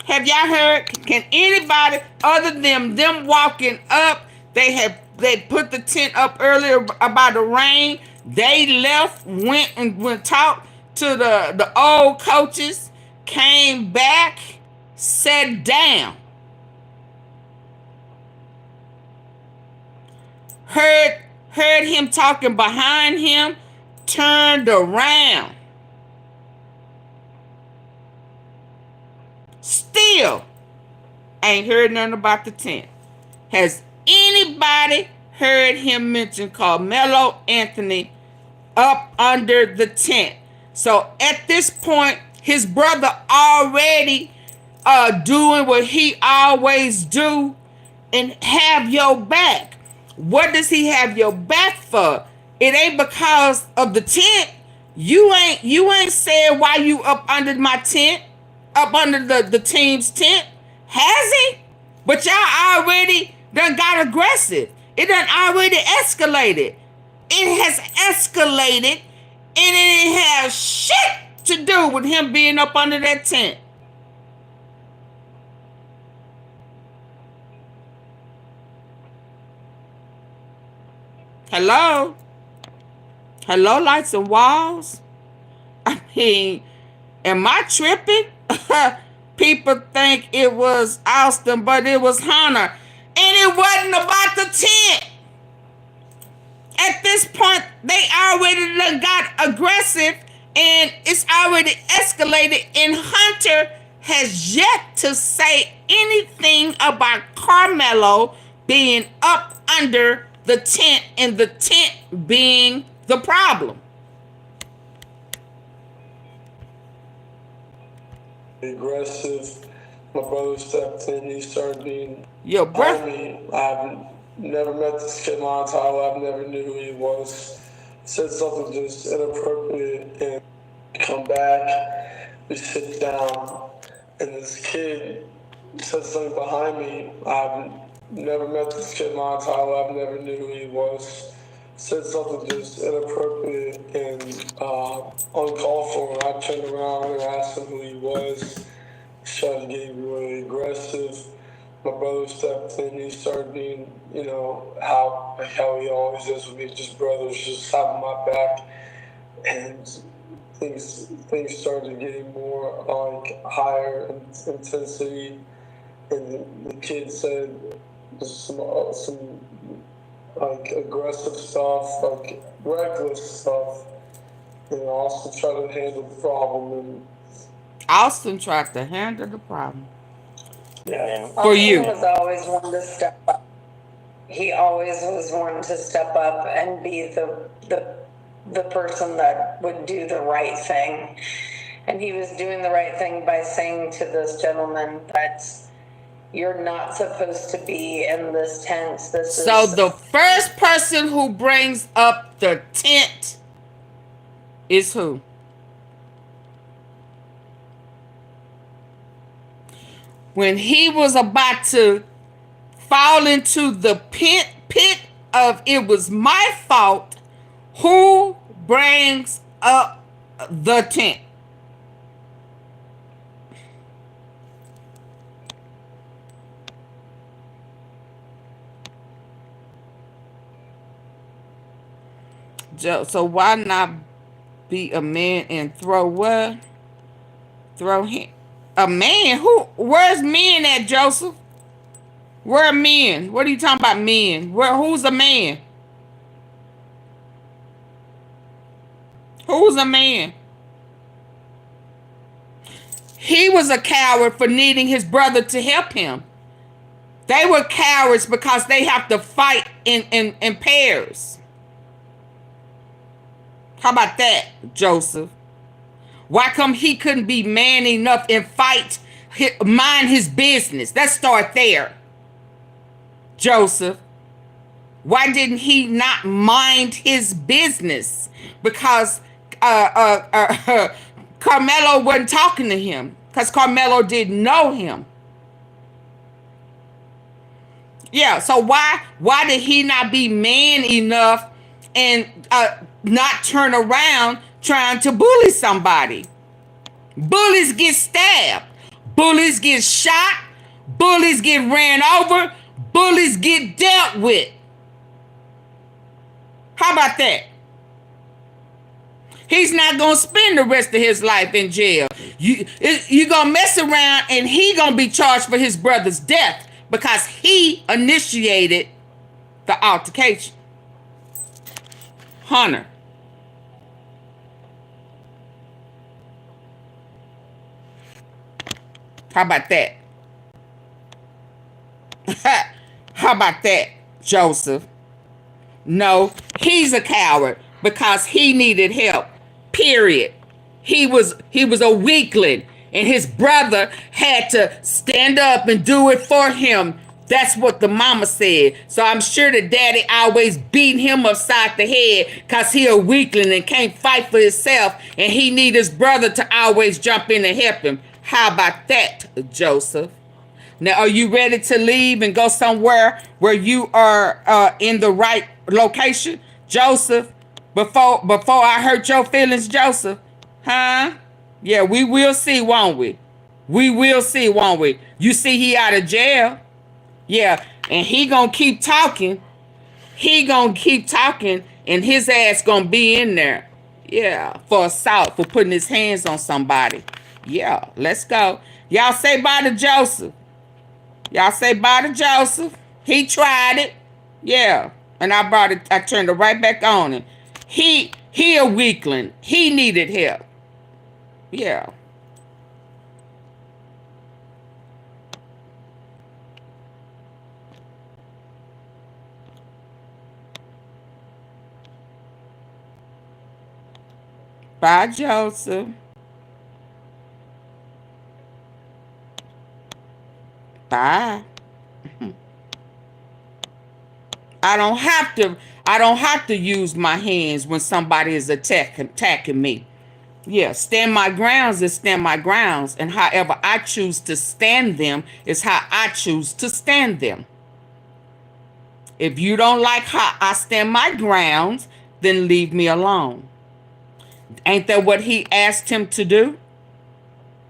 S1: Have y'all heard? Can anybody other than them walking up? They put the tent up earlier about the rain. They left, went talked to the old coaches, came back, sat down. Heard him talking behind him, turned around. Still ain't heard nothing about the tent. Has anybody heard him mention Carmelo Anthony up under the tent? So at this point, his brother already doing what he always do and have your back. What does he have your back for? It ain't because of the tent. You ain't said why you up under my tent, up under the team's tent. Has he? But y'all already done got aggressive. It done already escalated. It has escalated, and it has shit to do with him being up under that tent. Hello? Hello, lights and walls? I mean, am I tripping? People think it was Austin, but it was Hunter. And it wasn't about the tent. At this point, they already got aggressive and it's already escalated, and Hunter has yet to say anything about Carmelo being up under the tent and the tent being the problem.
S6: Aggressive. My brother stepped in. He started being
S1: Your brother.
S6: I've never met this kid in my entire life. Never knew who he was. Said something just inappropriate and come back. We sit down, and this kid said something behind me. I've never met this kid in my entire life. Never knew who he was. Said something just inappropriate and uncalled for. And I turned around and asked him who he was. He started getting really aggressive. My brother stepped in. He started being, you know, how he always is with me, just brothers, just having my back. And things started getting more like higher intensity. And the kid said some like aggressive stuff, like reckless stuff. And Austin tried to handle the problem. And
S1: Austin tried to handle the problem.
S6: yeah.
S1: For you.
S7: Austin was always one to step up. He always was one to step up and be the person that would do the right thing. And he was doing the right thing by saying to this gentleman that you're not supposed to be in this tent.
S1: So the first person who brings up the tent is who? When he was about to fall into the pit of it was my fault, who brings up the tent? So why not be a man and throw what? Throw him. A man? Who? Where's men at, Joseph? Where are men? What are you talking about, men? Who's a man? Who's a man? He was a coward for needing his brother to help him. They were cowards because they have to fight in pairs. How about that, Joseph? Why come he couldn't be man enough and fight, mind his business? Let's start there, Joseph. Why didn't he not mind his business? Because Carmelo wasn't talking to him. Because Carmelo didn't know him. Yeah, so why did he not be man enough and not turn around trying to bully somebody? Bullies get stabbed. Bullies get shot. Bullies get ran over. Bullies get dealt with. How about that? He's not going to spend the rest of his life in jail. You're going to mess around and he going to be charged for his brother's death because he initiated the altercation. Hunter. How about that? How about that, Joseph? No, he's a coward because he needed help. Period. He was a weakling and his brother had to stand up and do it for him. That's what the mama said. So I'm sure the daddy always beat him upside the head because he a weakling and can't fight for himself and he need his brother to always jump in and help him. How about that, Joseph? Now, are you ready to leave and go somewhere where you are in the right location? Joseph, before I hurt your feelings, Joseph? Huh? Yeah, we will see, won't we? We will see, won't we? You see he out of jail. Yeah, and he gonna keep talking he gonna keep talking and his ass gonna be in there. Yeah, for assault, for putting his hands on somebody. Yeah, let's go. Y'all say bye to Joseph. Y'all say bye to Joseph. He tried it. Yeah. And I turned it right back on him. He a weakling. He needed help. Yeah. Bye, Joseph. Bye. I don't have to use my hands when somebody is attacking me. Yeah, stand my grounds is stand my grounds. And however I choose to stand them is how I choose to stand them. If you don't like how I stand my grounds, then leave me alone. Ain't that what he asked him to do?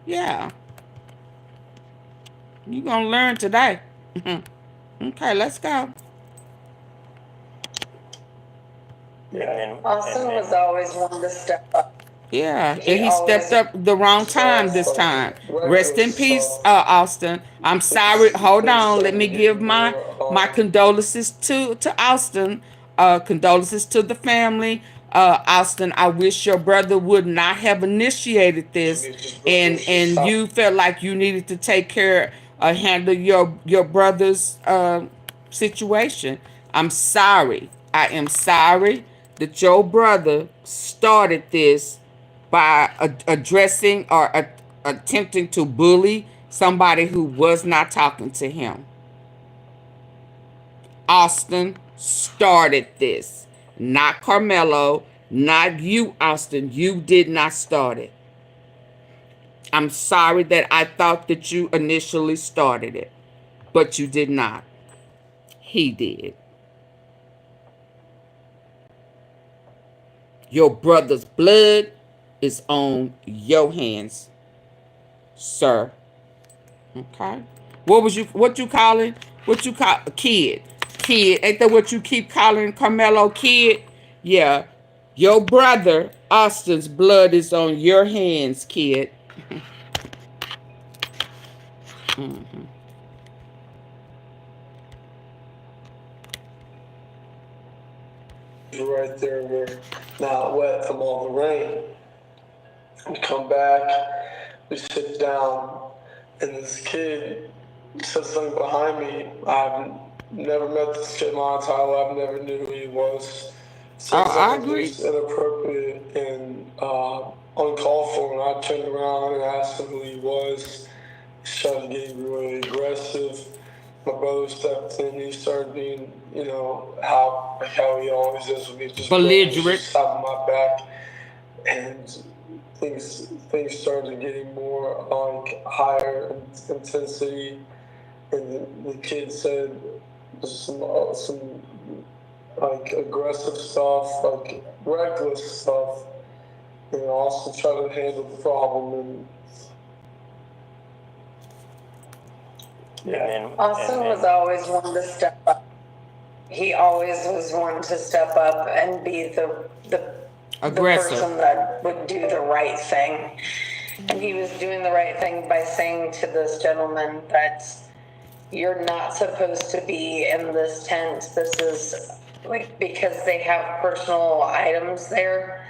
S1: Yeah. You're going to learn today. Okay, let's go.
S7: Yeah. Austin was always one to step up.
S1: Yeah, and he stepped up the wrong time this time. Rest in peace, Austin. I'm sorry. Hold on. Let me give my condolences to Austin. Condolences to the family. Austin, I wish your brother would not have initiated this, and you felt like you needed to take care, handle your brother's situation. I'm sorry. I am sorry that your brother started this by addressing or attempting to bully somebody who was not talking to him. Austin started this, not Carmelo, not you, Austin. You did not start it. I'm sorry that I thought that you initially started it, but you did not. He did. Your brother's blood is on your hands, sir. Okay. What you calling? What you call a kid? Kid. Ain't that what you keep calling Carmelo kid? Yeah. Your brother, Austin's blood is on your hands, kid.
S6: Right there where not wet from all the rain. We come back, we sit down, and this kid says something behind me. I've never met this kid in my entire life. I never knew who he was.
S1: I agree.
S6: Inappropriate and uncalled for. And I turned around and asked him who he was. He started getting really aggressive. My brother stepped in. He started being, how he always is with me, just
S1: belligerent,
S6: stopping my back, and things started getting more higher intensity. And the kid said some aggressive stuff, reckless stuff, and also try to handle the problem. And
S7: yeah. Austin was always one to step up. He always was one to step up and be the
S1: aggressor,
S7: the person that would do the right thing. And he was doing the right thing by saying to this gentleman that you're not supposed to be in this tent. This is because they have personal items there.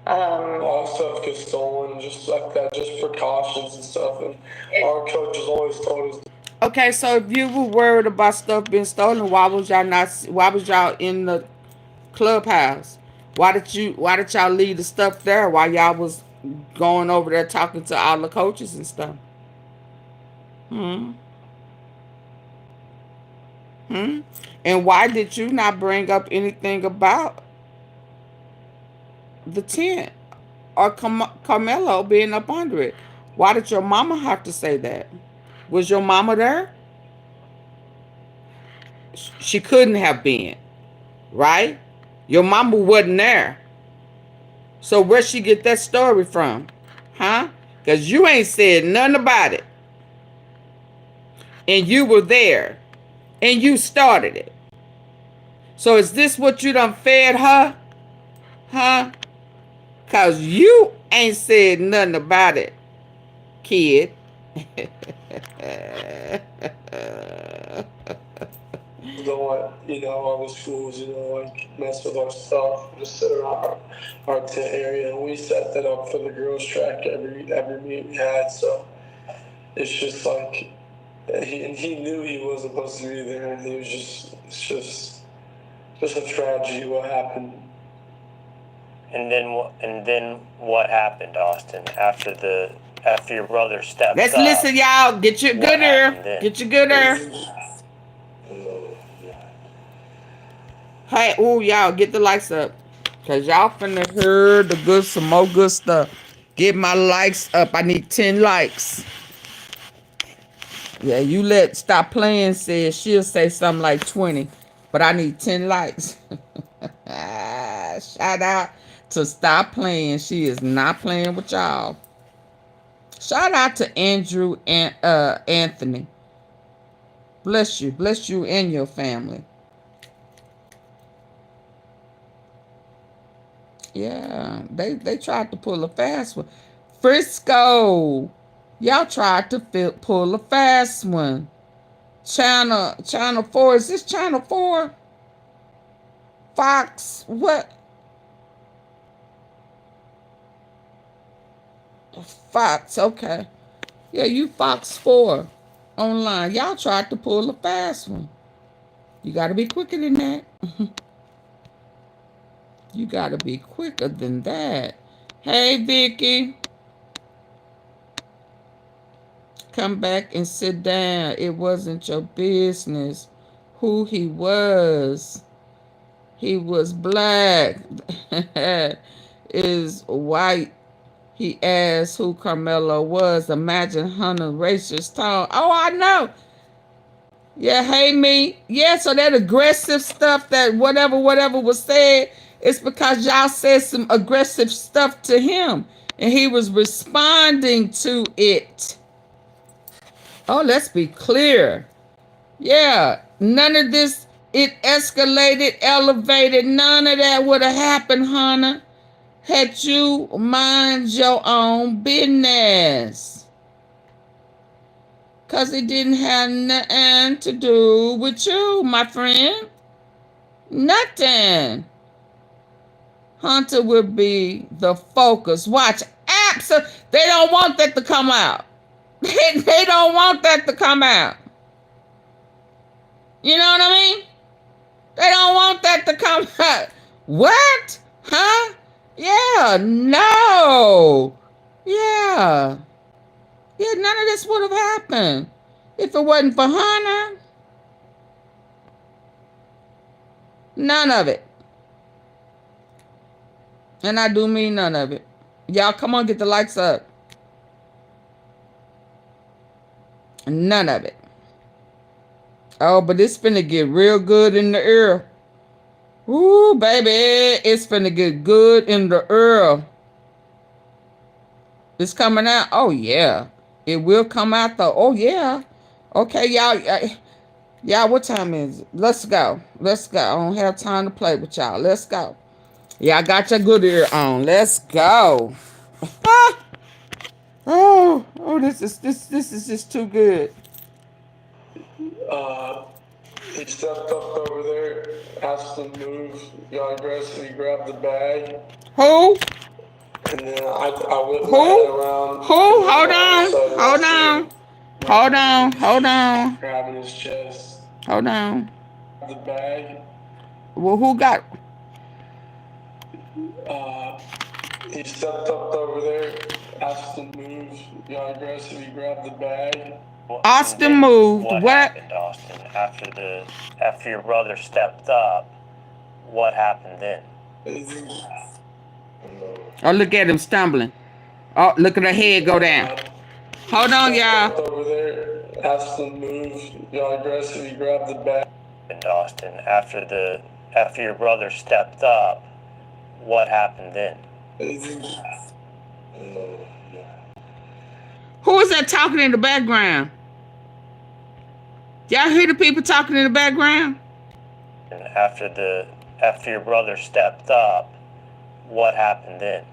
S6: A lot of stuff gets stolen, just like that, just precautions and stuff. And our coaches always told us.
S1: Okay, so if you were worried about stuff being stolen, why was y'all in the clubhouse? Why did y'all leave the stuff there while y'all was going over there talking to all the coaches and stuff? And why did you not bring up anything about the tent or Carmelo being up under it? Why did your mama have to say that? Was your mama there? She couldn't have been, right? Your mama wasn't there. So where'd she get that story from? Huh? Because you ain't said nothing about it. And you were there. And you started it. So is this what you done fed her? Huh? Cause you ain't said nothing about it, kid.
S6: Don't want, all the schools, like mess with our stuff, just sit around our tent area, and we set that up for the girls' track every meet we had. So it's just like he knew he wasn't supposed to be there, and he was it's just a tragedy what happened.
S3: And then what happened, Austin? After your brother stepped
S1: Let's
S3: up,
S1: listen, y'all. Get your good ear. Get your good ear. Hey, ooh, y'all, get the likes up. Because y'all finna hear some more good stuff. Get my likes up. I need 10 likes. Yeah, you let Stop Playing say she'll say something like 20. But I need 10 likes. Shout out to Stop Playing. She is not playing with y'all. Shout out to Andrew and Anthony. Bless you. Bless you and your family. Yeah, they tried to pull a fast one. Frisco, y'all tried to pull a fast one. Channel 4, is this Channel 4? Fox, what? Fox, okay. Yeah, you Fox 4 online. Y'all tried to pull a fast one. You got to be quicker than that. You got to be quicker than that. Hey, Vicky. Come back and sit down. It wasn't your business who he was. He was black. Is white. He asked who Carmelo was. Imagine Hunter racist tone. Oh, I know. Yeah, hey me. Yeah, so that aggressive stuff, that whatever was said, it's because y'all said some aggressive stuff to him. And he was responding to it. Oh, let's be clear. Yeah, none of this, it escalated, elevated. None of that would have happened, Hunter, had you mind your own business. Because it didn't have nothing to do with you, my friend. Nothing. Hunter would be the focus. Watch, absolutely. They don't want that to come out. They don't want that to come out. You know what I mean? They don't want that to come out. What? Huh? Yeah, no. Yeah. Yeah, none of this would have happened if it wasn't for Hunter. None of it. And I do mean none of it. Y'all, come on, get the likes up. None of it. Oh, but it's finna get real good in the ear. Ooh, baby, it's finna get good in the ear. It's coming out. Oh, yeah. It will come out, though. Oh, yeah. Okay, y'all. Y'all, what time is it? Let's go. Let's go. I don't have time to play with y'all. Let's go. Yeah, I got your good ear on. Let's go. Oh, this is just too good.
S6: He stepped up over there, asked him to move, got aggressive, he grabbed the bag.
S1: Who?
S6: And then I whipped my head around.
S1: Who? Hold on.
S6: Grabbing his chest.
S1: Hold on.
S6: The bag.
S1: Well, who got?
S6: He stepped up over there, asked him to move, got aggressive, he grabbed the bag.
S1: Austin moved. What?
S3: Happened, Austin? After your brother stepped up, what happened then?
S1: Oh, look at him stumbling. Oh, look at her head go down. Hold on, y'all.
S6: Over there, asked him to move, got aggressive, he grabbed the bag.
S3: And Austin, after your brother stepped up, what happened then?
S1: Who is that talking in the background? Y'all hear the people talking in the background?
S3: And after your brother stepped up, what happened then?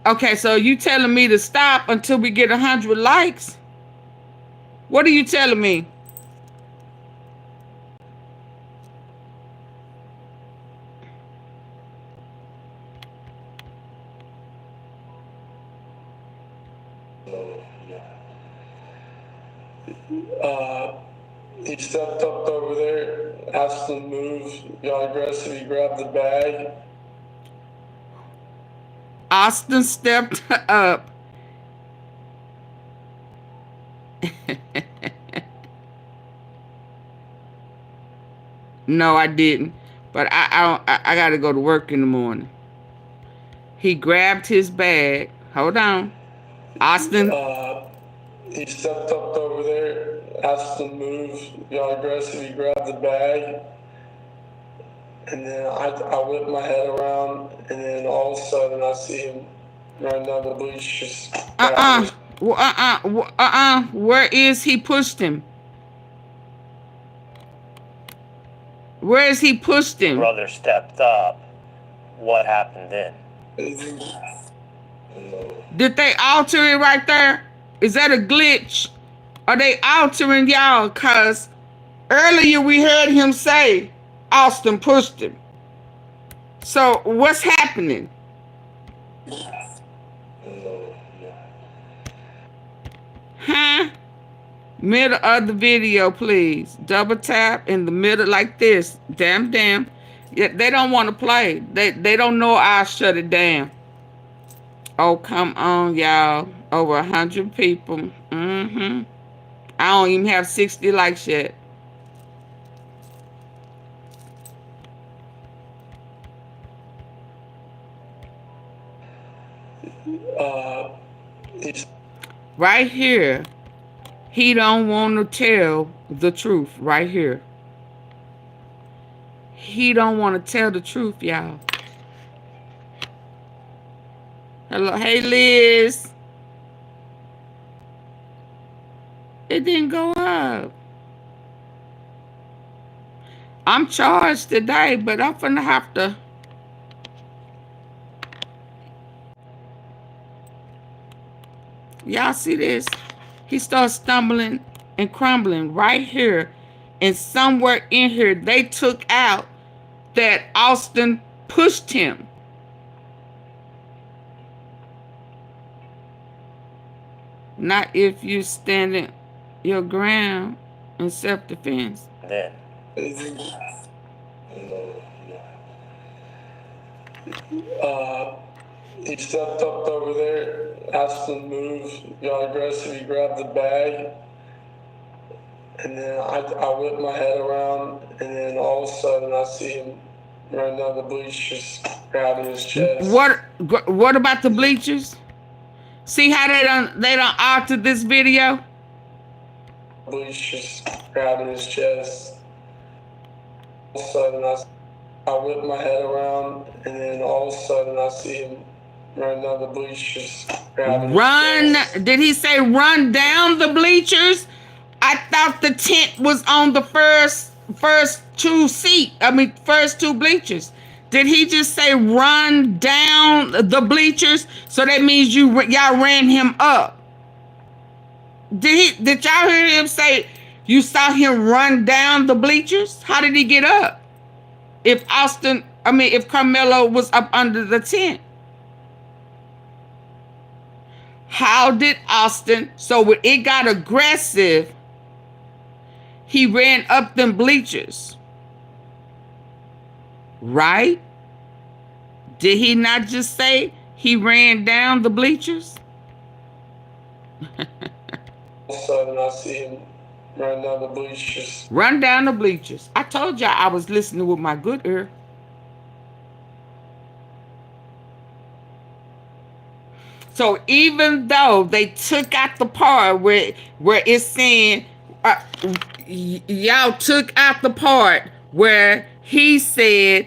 S1: Okay, so you telling me to stop until we get 100 likes? What are you telling me?
S6: He stepped up over there, asked him to move, got aggressive, he grabbed the bag.
S1: Austin stepped up. No, I didn't. But I got to go to work in the morning. He grabbed his bag. Hold on. Austin.
S6: He stepped up over there, asked him to move, got aggressive, he grabbed the bag. And then I whipped my head around, and then all of a sudden I see him running down the bleachers.
S1: Where is he pushed him? Where is he pushed him?
S3: Brother stepped up. What happened then?
S1: Did they alter it right there? Is that a glitch? Are they altering y'all? Because earlier we heard him say Austin pushed him. So what's happening? Huh? Middle of the video, please. Double tap in the middle like this. Damn. Yeah, they don't want to play. They don't know I'll shut it down. Oh, come on, y'all. Over 100 people. I don't even have 60 likes yet. Right here. He don't want to tell the truth. Right here. He don't want to tell the truth, y'all. Hello, hey Liz. It didn't go up. I'm charged today, but I'm finna have to. Y'all see this? He starts stumbling and crumbling right here. And somewhere in here, they took out that Austin pushed him. Not if you standing your ground in self-defense.
S3: Then.
S6: He stepped up over there, asked him to move, got aggressive, he grabbed the bag. And then I whipped my head around, and then all of a sudden I see him running down the bleachers, grabbing his chest.
S1: What about the bleachers? See how they done altered this video?
S6: Bleachers, grabbing his chest. All of a sudden I whipped my head around, and then all of a sudden I see him running down the bleachers, grabbing his chest.
S1: Did he say run down the bleachers? I thought the tent was on the first two bleachers. Did he just say run down the bleachers? So that means y'all ran him up. Did y'all hear him say you saw him run down the bleachers? How did he get up? If Carmelo was up under the tent. How did Austin, so when it got aggressive, he ran up them bleachers. Right? Did he not just say he ran down the bleachers?
S6: All of a sudden I see him run down the bleachers.
S1: Run down the bleachers. I told y'all I was listening with my good ear. So even though they took out the part where it's saying, y'all took out the part where he said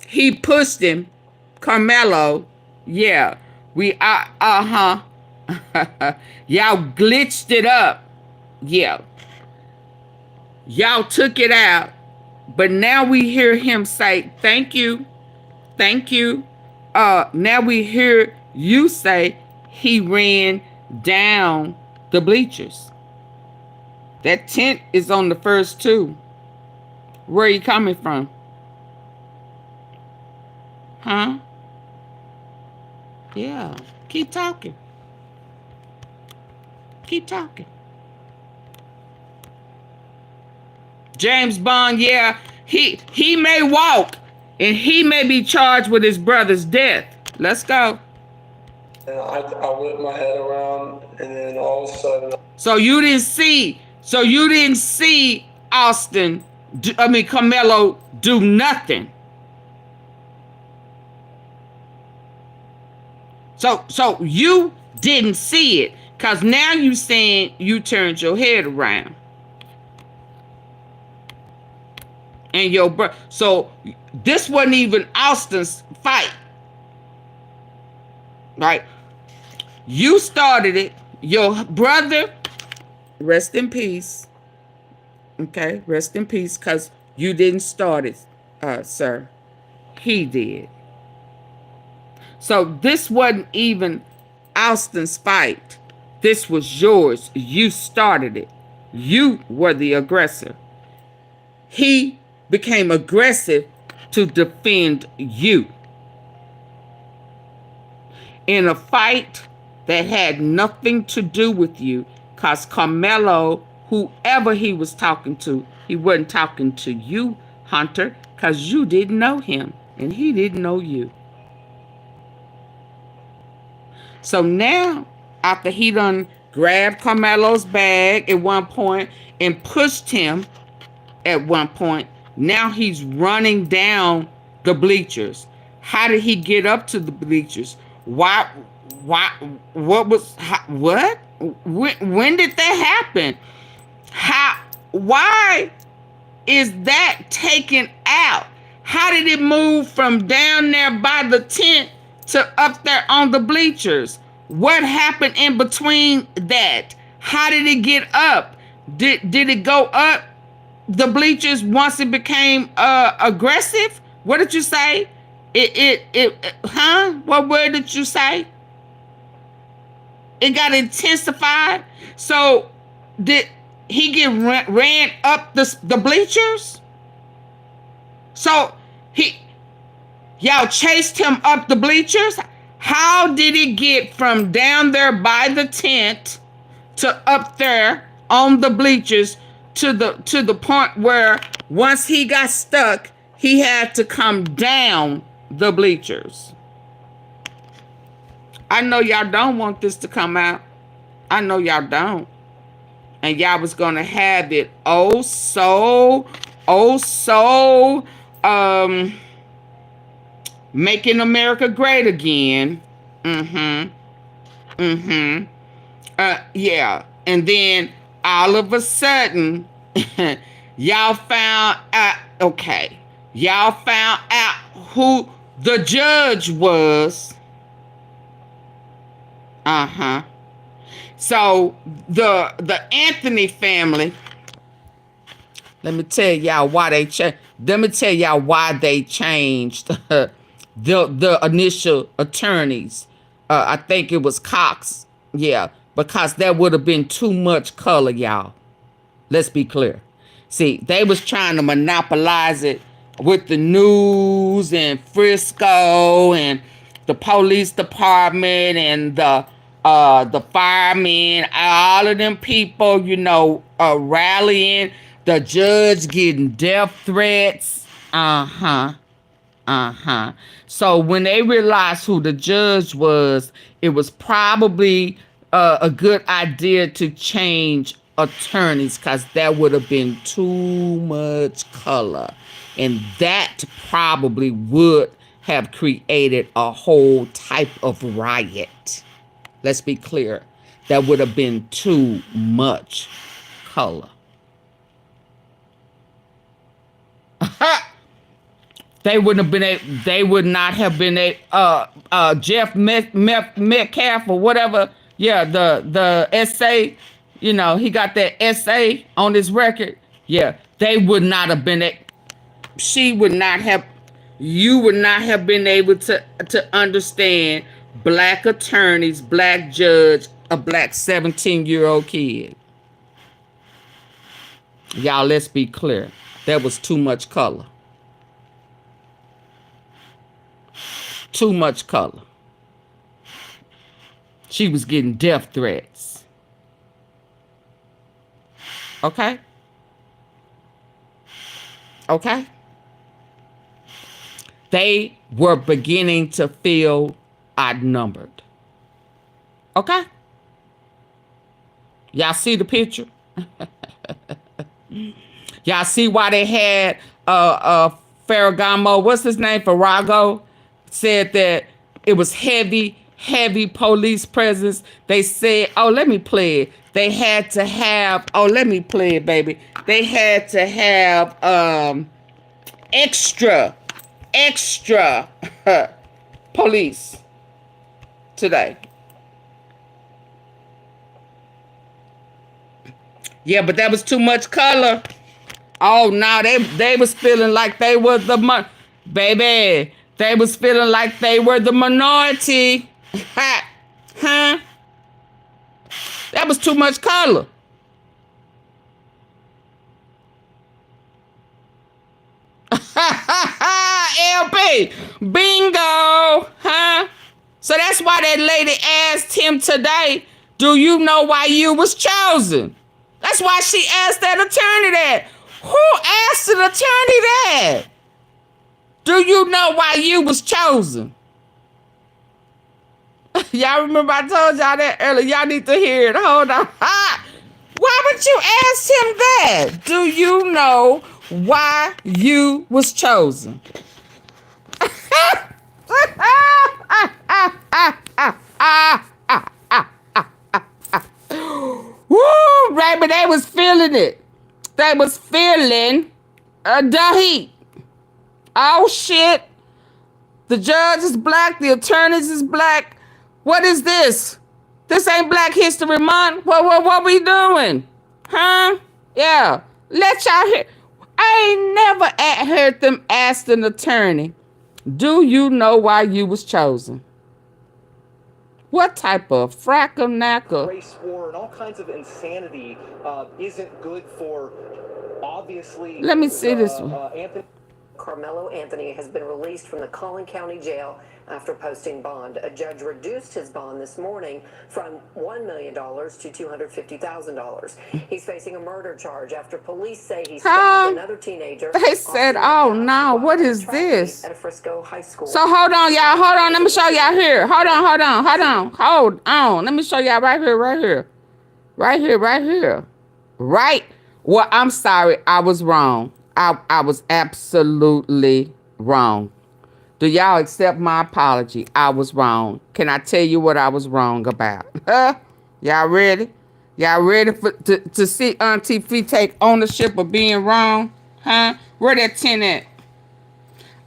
S1: he pushed him, Carmelo. Yeah, we y'all glitched it up. Yeah. Y'all took it out, but now we hear him say, thank you, thank you. Now we hear you say he ran down the bleachers. That tent is on the first two. Where are you coming from? Huh? Yeah. Keep talking. Keep talking. James Bond, yeah, he may walk and he may be charged with his brother's death. Let's go.
S6: And I whipped my head around, and then all of a sudden.
S1: So you didn't see Austin, Carmelo do nothing. So you didn't see it, because now you saying you turned your head around. And your brother. So this wasn't even Austin's fight. Right? You started it. Your brother, rest in peace. Okay, rest in peace, because you didn't start it, sir. He did. So this wasn't even Austin's fight. This was yours. You started it. You were the aggressor. He became aggressive to defend you in a fight that had nothing to do with you, because Carmelo, whoever he was talking to, he wasn't talking to you, Hunter, because you didn't know him and he didn't know you. So now, after he done grabbed Carmelo's bag at one point and pushed him at one point, now he's running down the bleachers. How did he get up to the bleachers? Why, what was, what? When did that happen? Why is that taken out? How did it move from down there by the tent to up there on the bleachers? What happened in between that? How did it get up? Did it go up the bleachers once it became aggressive? What did you say? Huh? What word did you say? It got intensified. So did he get ran up the bleachers? So y'all chased him up the bleachers? How did it get from down there by the tent to up there on the bleachers to the point where once he got stuck, he had to come down the bleachers? I know y'all don't want this to come out. I know y'all don't. And y'all was going to have it making America great again. Yeah. And then all of a sudden, y'all found out, okay, y'all found out who the judge was. So the Anthony family, let me tell y'all why they changed. Let me tell y'all why they changed the initial attorneys. I think it was Cox. Yeah, because that would have been too much color, y'all. Let's be clear. See, they was trying to monopolize it with the news and Frisco and the police department and the firemen, all of them people, you know, rallying, the judge getting death threats. So when they realized who the judge was, it was probably a good idea to change attorneys, because that would have been too much color. And that probably would have created a whole type of riot. Let's be clear. That would have been too much color. They would not have been a Jeff Metcalf or whatever. Yeah, the essay, you know, he got that essay on his record. Yeah, they would not have been. She would not have. You would not have been able to understand black attorneys, black judge, a black 17-year-old kid. Y'all, let's be clear. That was too much color. Too much color. She was getting death threats. Okay? Okay? They were beginning to feel outnumbered. Okay? Y'all see the picture? Y'all see why they had Ferragamo, what's his name, Farrago, said that it was heavy police presence. They said, oh, let me play it. They had to have, oh, let me play it, baby. They had to have extra police today. Yeah, but that was too much color. Oh, no, they was feeling like they were the baby. They was feeling like they were the minority. Huh? That was too much color. LP, bingo, huh? So that's why that lady asked him today, do you know why you was chosen? That's why she asked that attorney that. Who asked an attorney that? Do you know why you was chosen? Y'all remember I told y'all that earlier. Y'all need to hear it. Hold on. Why would you ask him that? Do you know why you was chosen? Woo, baby, they was feeling it. They was feeling the heat. Oh, shit. The judge is black. The attorneys is black. What is this? This ain't Black History Month. What we doing? Huh? Yeah. Let y'all hear. I ain't never heard them ask an attorney, do you know why you was chosen? What type of fracker-knacker?
S3: Race war and all kinds of insanity isn't good for, obviously.
S1: Let me see this one.
S3: Anthony.
S4: Carmelo Anthony has been released from the Collin County Jail after posting bond. A judge reduced his bond this morning from $1 million to $250,000. He's facing a murder charge after police say he stabbed another teenager.
S1: They said, oh no, what is this?
S4: At a Frisco high school.
S1: So hold on, y'all. Hold on. Let me show y'all here. Hold on. Let me show y'all right here. Right. Well, I'm sorry. I was wrong. I was absolutely wrong. Do y'all accept my apology? I was wrong. Can I tell you what I was wrong about? Y'all ready? Y'all ready to see AunTeaFee take ownership of being wrong? Huh? Where that 10 at?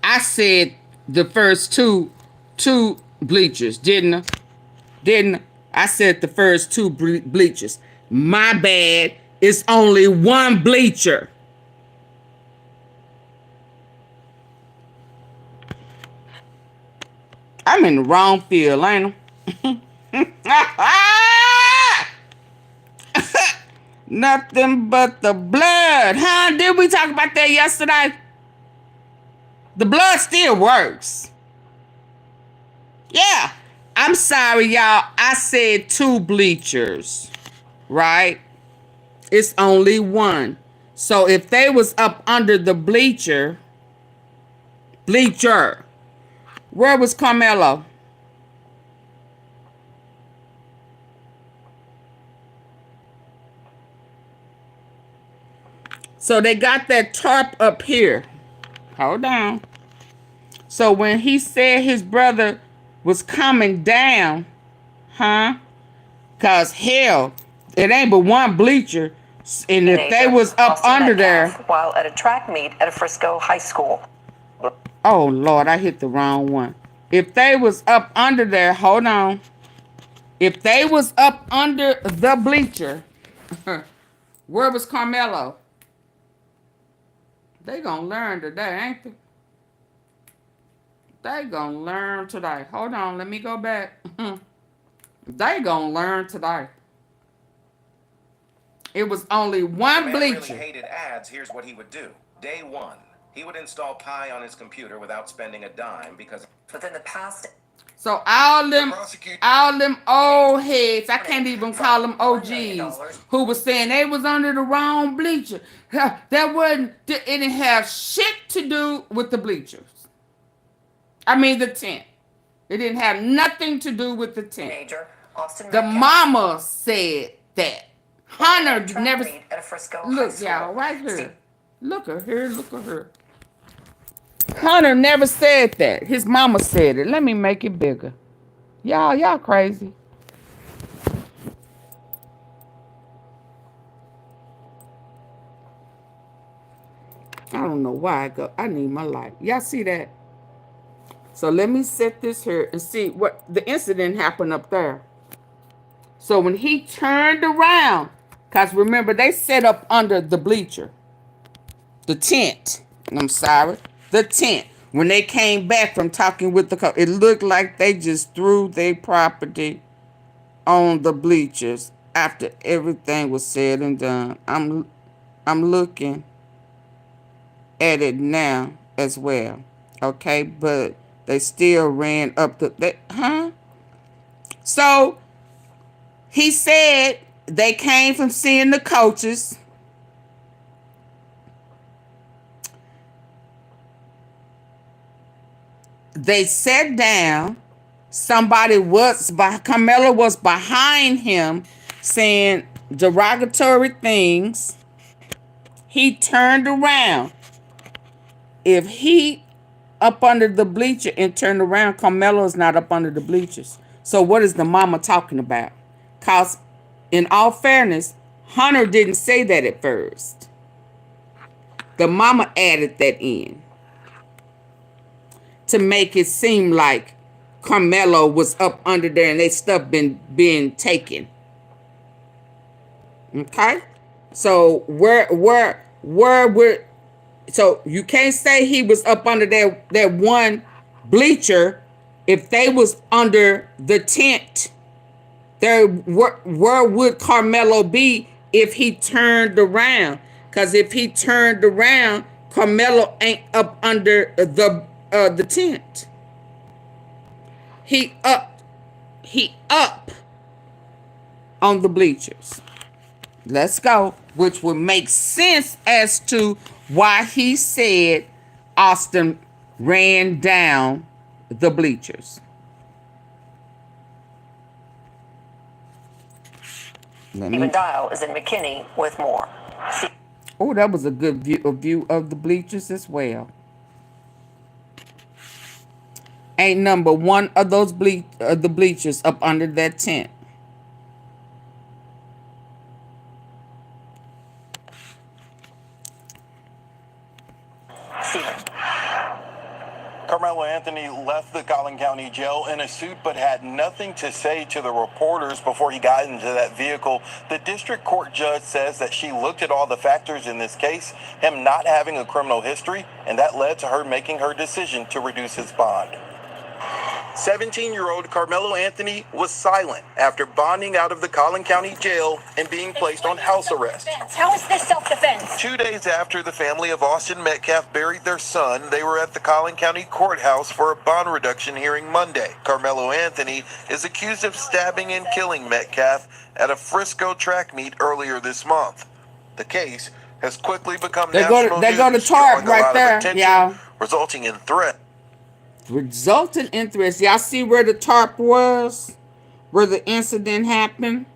S1: I said the first two bleachers, didn't I? I said the first two bleachers. My bad. It's only one bleacher. I'm in the wrong field, ain't I? Nothing but the blood, huh? Did we talk about that yesterday? The blood still works. Yeah. I'm sorry, y'all. I said two bleachers, right? It's only one. So if they was up under the bleacher, where was Carmelo? So they got that tarp up here. Hold on. So when he said his brother was coming down, huh? Because hell, it ain't but one bleacher. And if they was up under there.
S4: While at a track meet at a Frisco high school.
S1: Oh, Lord, I hit the wrong one. If they was up under there, hold on. If they was up under the bleacher, where was Carmelo? They gonna learn today, ain't they? They gonna learn today. Hold on, let me go back. They gonna learn today. It was only one bleacher.
S8: Really hated ads. Here's what he would do. Day one, he would install Pi on his computer without spending a dime because
S4: within the past.
S1: So all them old heads, I can't even call them OGs, who was saying they was under the wrong bleacher. That wasn't, it didn't have shit to do with the bleachers. I mean the tent. It didn't have nothing to do with the tent. The mama said that. Hunter never. Look, y'all, right here. Look at her. Look at her. Hunter never said that. His mama said it. Let me make it bigger. Y'all crazy. I don't know why I need my light. Y'all see that? So let me set this here and see what the incident happened up there. So when he turned around, because remember, they set up under the bleacher. The tent. I'm sorry. The tent. When they came back from talking with the it looked like they just threw their property on the bleachers after everything was said and done. I'm looking at it now as well. Okay, but they still ran up the So he said they came from seeing the coaches. They sat down. Carmelo was behind him saying derogatory things. He turned around. If he up under the bleacher and turned around, Carmelo is not up under the bleachers. So what is the mama talking about? Because in all fairness, Hunter didn't say that at first. The mama added that in to make it seem like Carmelo was up under there and they stuff being taken. Okay? So so you can't say he was up under that one bleacher if they was under the tent. Where would Carmelo be if he turned around? Because if he turned around, Carmelo ain't up under the tent. He up on the bleachers. Let's go. Which would make sense as to why he said Austin ran down the bleachers.
S4: Stephen Dial is in McKinney with more.
S1: Oh, that was a good view of the bleachers as well. Ain't number one of those the bleachers up under that tent.
S9: Carmelo Anthony left the Collin County Jail in a suit but had nothing to say to the reporters before he got into that vehicle. The district court judge says that she looked at all the factors in this case, him not having a criminal history, and that led to her making her decision to reduce his bond. 17-year-old Carmelo Anthony was silent after bonding out of the Collin County Jail and being placed on house arrest.
S10: How is this self-defense?
S5: 2 days after the family of Austin Metcalf buried their son, they were at the Collin County Courthouse for a bond reduction hearing Monday. Carmelo Anthony is accused of stabbing and killing Metcalf at a Frisco track meet earlier this month. The case has quickly become national
S1: They go to TARP right there, y'all.
S5: Resulting in threat.
S1: Resulting in threats. Y'all see where the TARP was? Where the incident happened?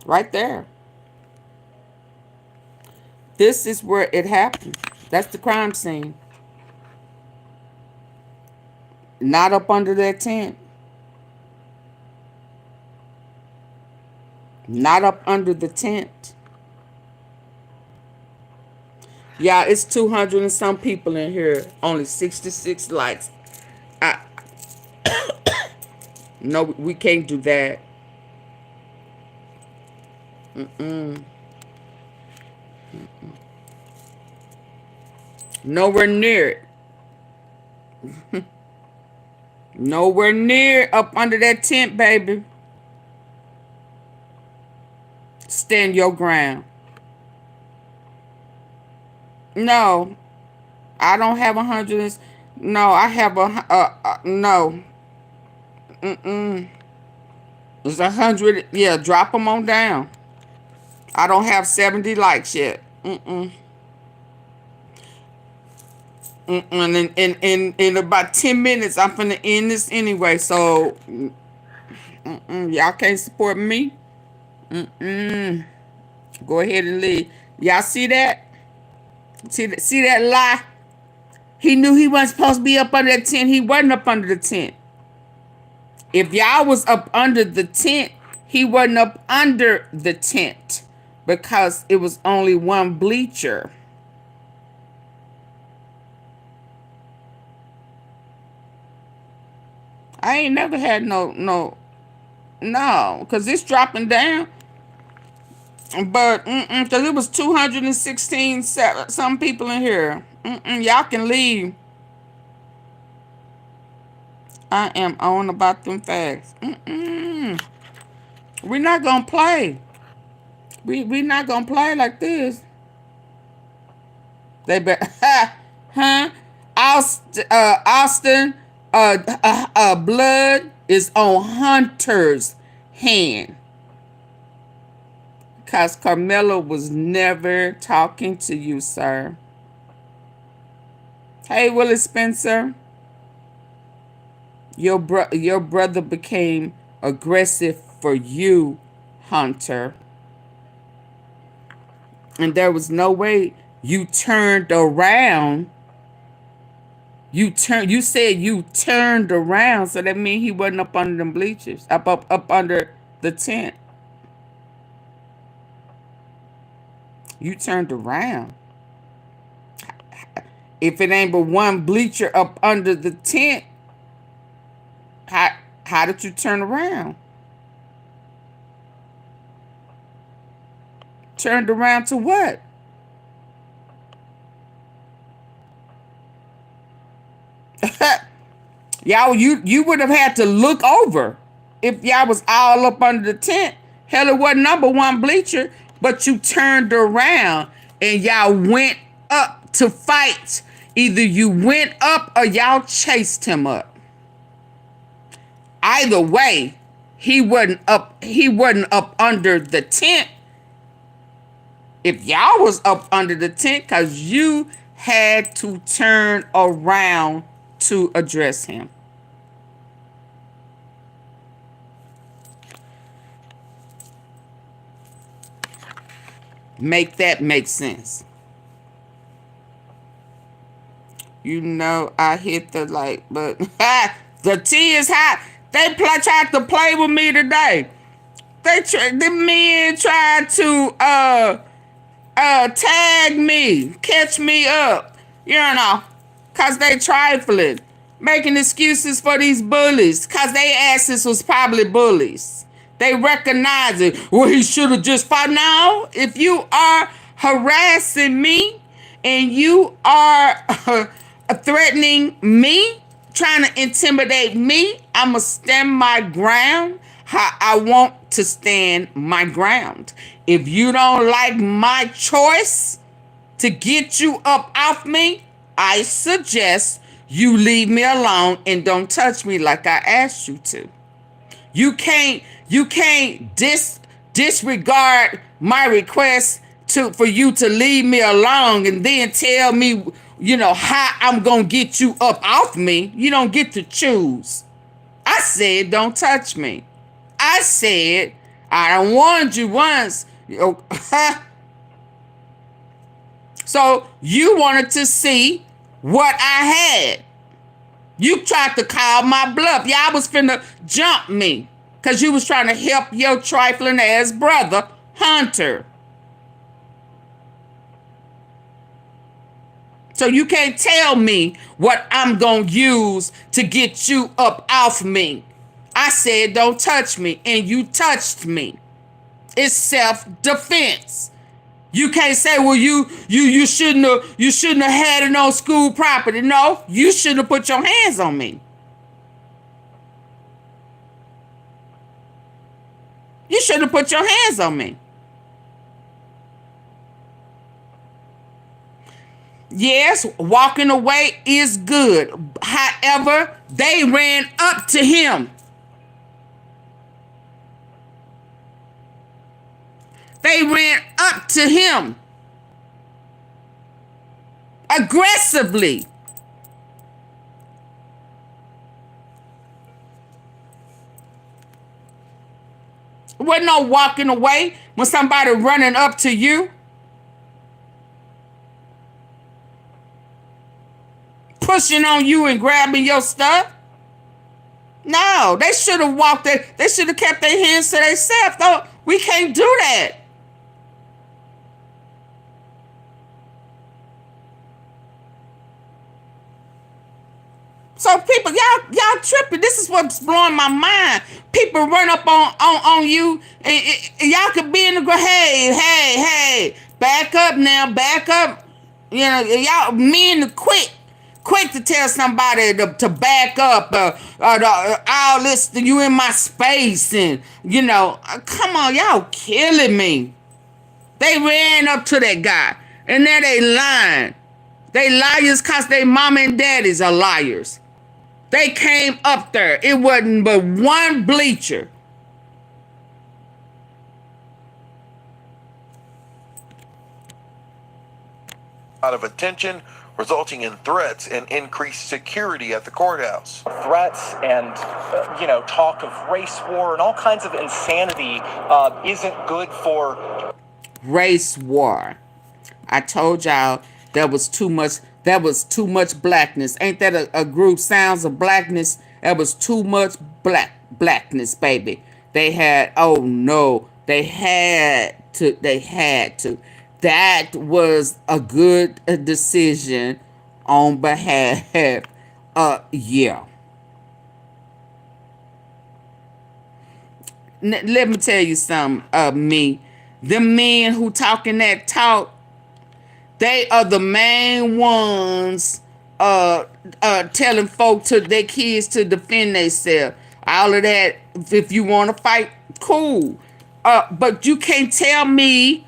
S1: Right there. This is where it happened. That's the crime scene. Not up under that tent. Not up under the tent. Yeah, it's 200 and some people in here. Only 66 likes. No, we can't do that. Nowhere near it. Nowhere near up under that tent, baby. Stand your ground. No, I don't have 100. No, I have no. It's 100. Yeah, drop them on down. I don't have 70 likes yet. And in about 10 minutes, I'm finna end this anyway. So, y'all can't support me. Go ahead and leave. Y'all see that? See that lie? He knew he wasn't supposed to be up under that tent. He wasn't up under the tent. If y'all was up under the tent, he wasn't up under the tent because it was only one bleacher. I ain't never had no, because it's dropping down. But, because it was 216 some people in here. Y'all can leave. I am on about them facts. We're not gonna play. We not gonna play like this. They bet, huh? Austin, blood is on Hunter's hand. Because Carmelo was never talking to you, sir. Hey, Willie Spencer. Your brother became aggressive for you, Hunter. And there was no way you turned around. You said you turned around, so that means he wasn't up under them bleachers, up under the tent. You turned around. If it ain't but one bleacher up under the tent, how did you turn around? Turned around to what? Y'all, you would have had to look over if y'all was all up under the tent. Hell, it wasn't number one bleacher, but you turned around and y'all went up to fight. Either you went up or y'all chased him up. Either way, he wasn't up under the tent. If y'all was up under the tent, because you had to turn around to address him. Make that make sense. You know, I hit the like, but the tea is hot. They tried to play with me today. The men tried to tag me, catch me up, you know, cause they trifling, making excuses for these bullies, cause they asses was probably bullies. They recognize it. Well, he should have just fought. Now, if you are harassing me and you are threatening me, trying to intimidate me, I'ma stand my ground how I want to stand my ground. If you don't like my choice to get you up off me, I suggest you leave me alone and don't touch me like I asked you to. You can't disregard my request for you to leave me alone and then tell me, you know, how I'm gonna get you up off me. You don't get to choose. I said don't touch me. I said I done warned you once. So you wanted to see what I had. You tried to call my bluff. Y'all was finna jump me because you was trying to help your trifling ass brother, Hunter. So you can't tell me what I'm going to use to get you up off me. I said don't touch me, and you touched me. It's self-defense. You can't say, well, you shouldn't have had it on school property. No, you shouldn't have put your hands on me. You shouldn't have put your hands on me. Yes, walking away is good. However, they ran up to him. They ran up to him aggressively. There wasn't no walking away when somebody running up to you. Pushing on you and grabbing your stuff. No, they should have walked there. They should have kept their hands to themselves. Though we can't do that. So people, y'all tripping. This is what's blowing my mind. People run up on you, and y'all could be in the ground. Hey, back up now, back up. You know, y'all men quick to tell somebody to back up. All this, you in my space, and you know, come on, y'all killing me. They ran up to that guy, and now they lying. They liars because they mama and daddies are liars. They came up there. It wasn't but one bleacher.
S5: Out of attention, resulting in threats and increased security at the courthouse.
S11: Threats and, talk of race war and all kinds of insanity isn't good for...
S1: Race war. I told y'all there was too much blackness. Ain't that a group, Sounds of Blackness? That was too much blackness, baby. They had, oh no, they had to. That was a good decision on behalf yeah. Let me tell you something, me. The men who talking that talk, they are the main ones telling folk to their kids to defend themselves. All of that, if you want to fight, cool. But you can't tell me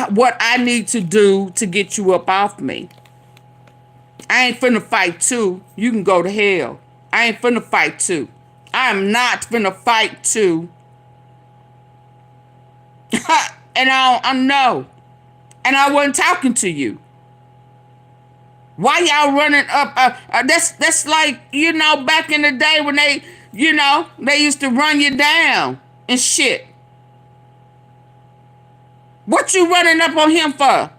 S1: what I need to do to get you up off me. I ain't finna fight too. You can go to hell. I ain't finna fight too. I am not finna fight too. And I know. And I wasn't talking to you. Why y'all running up? That's like, back in the day when they used to run you down and shit. What you running up on him for?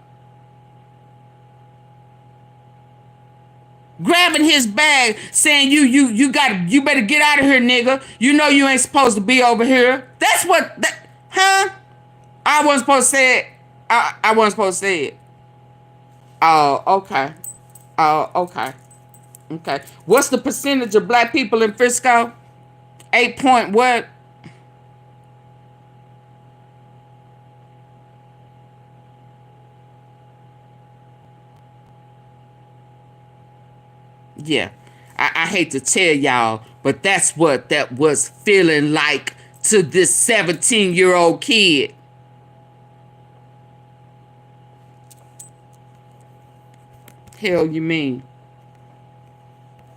S1: Grabbing his bag, saying you better get out of here, nigga. You know you ain't supposed to be over here. That's what I wasn't supposed to say it. I wasn't supposed to say it. Oh, okay. Oh, okay. Okay. What's the percentage of black people in Frisco? 8 point what? Yeah. I hate to tell y'all, but that's what that was feeling like to this 17-year-old kid. Hell you mean?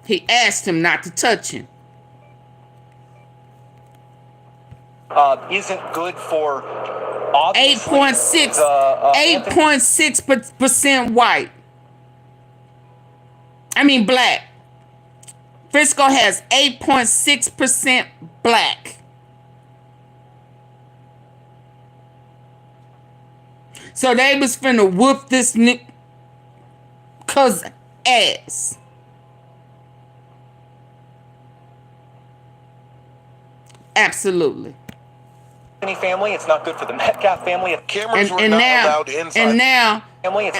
S1: He asked him not to touch him.
S11: Isn't good for
S1: 8.6% white. I mean black. Frisco has 8.6% black. So they was finna whoop this cuz ass. Absolutely.
S11: Family, it's not good for the Metcalf family.
S5: Cameras were not allowed inside.
S1: And now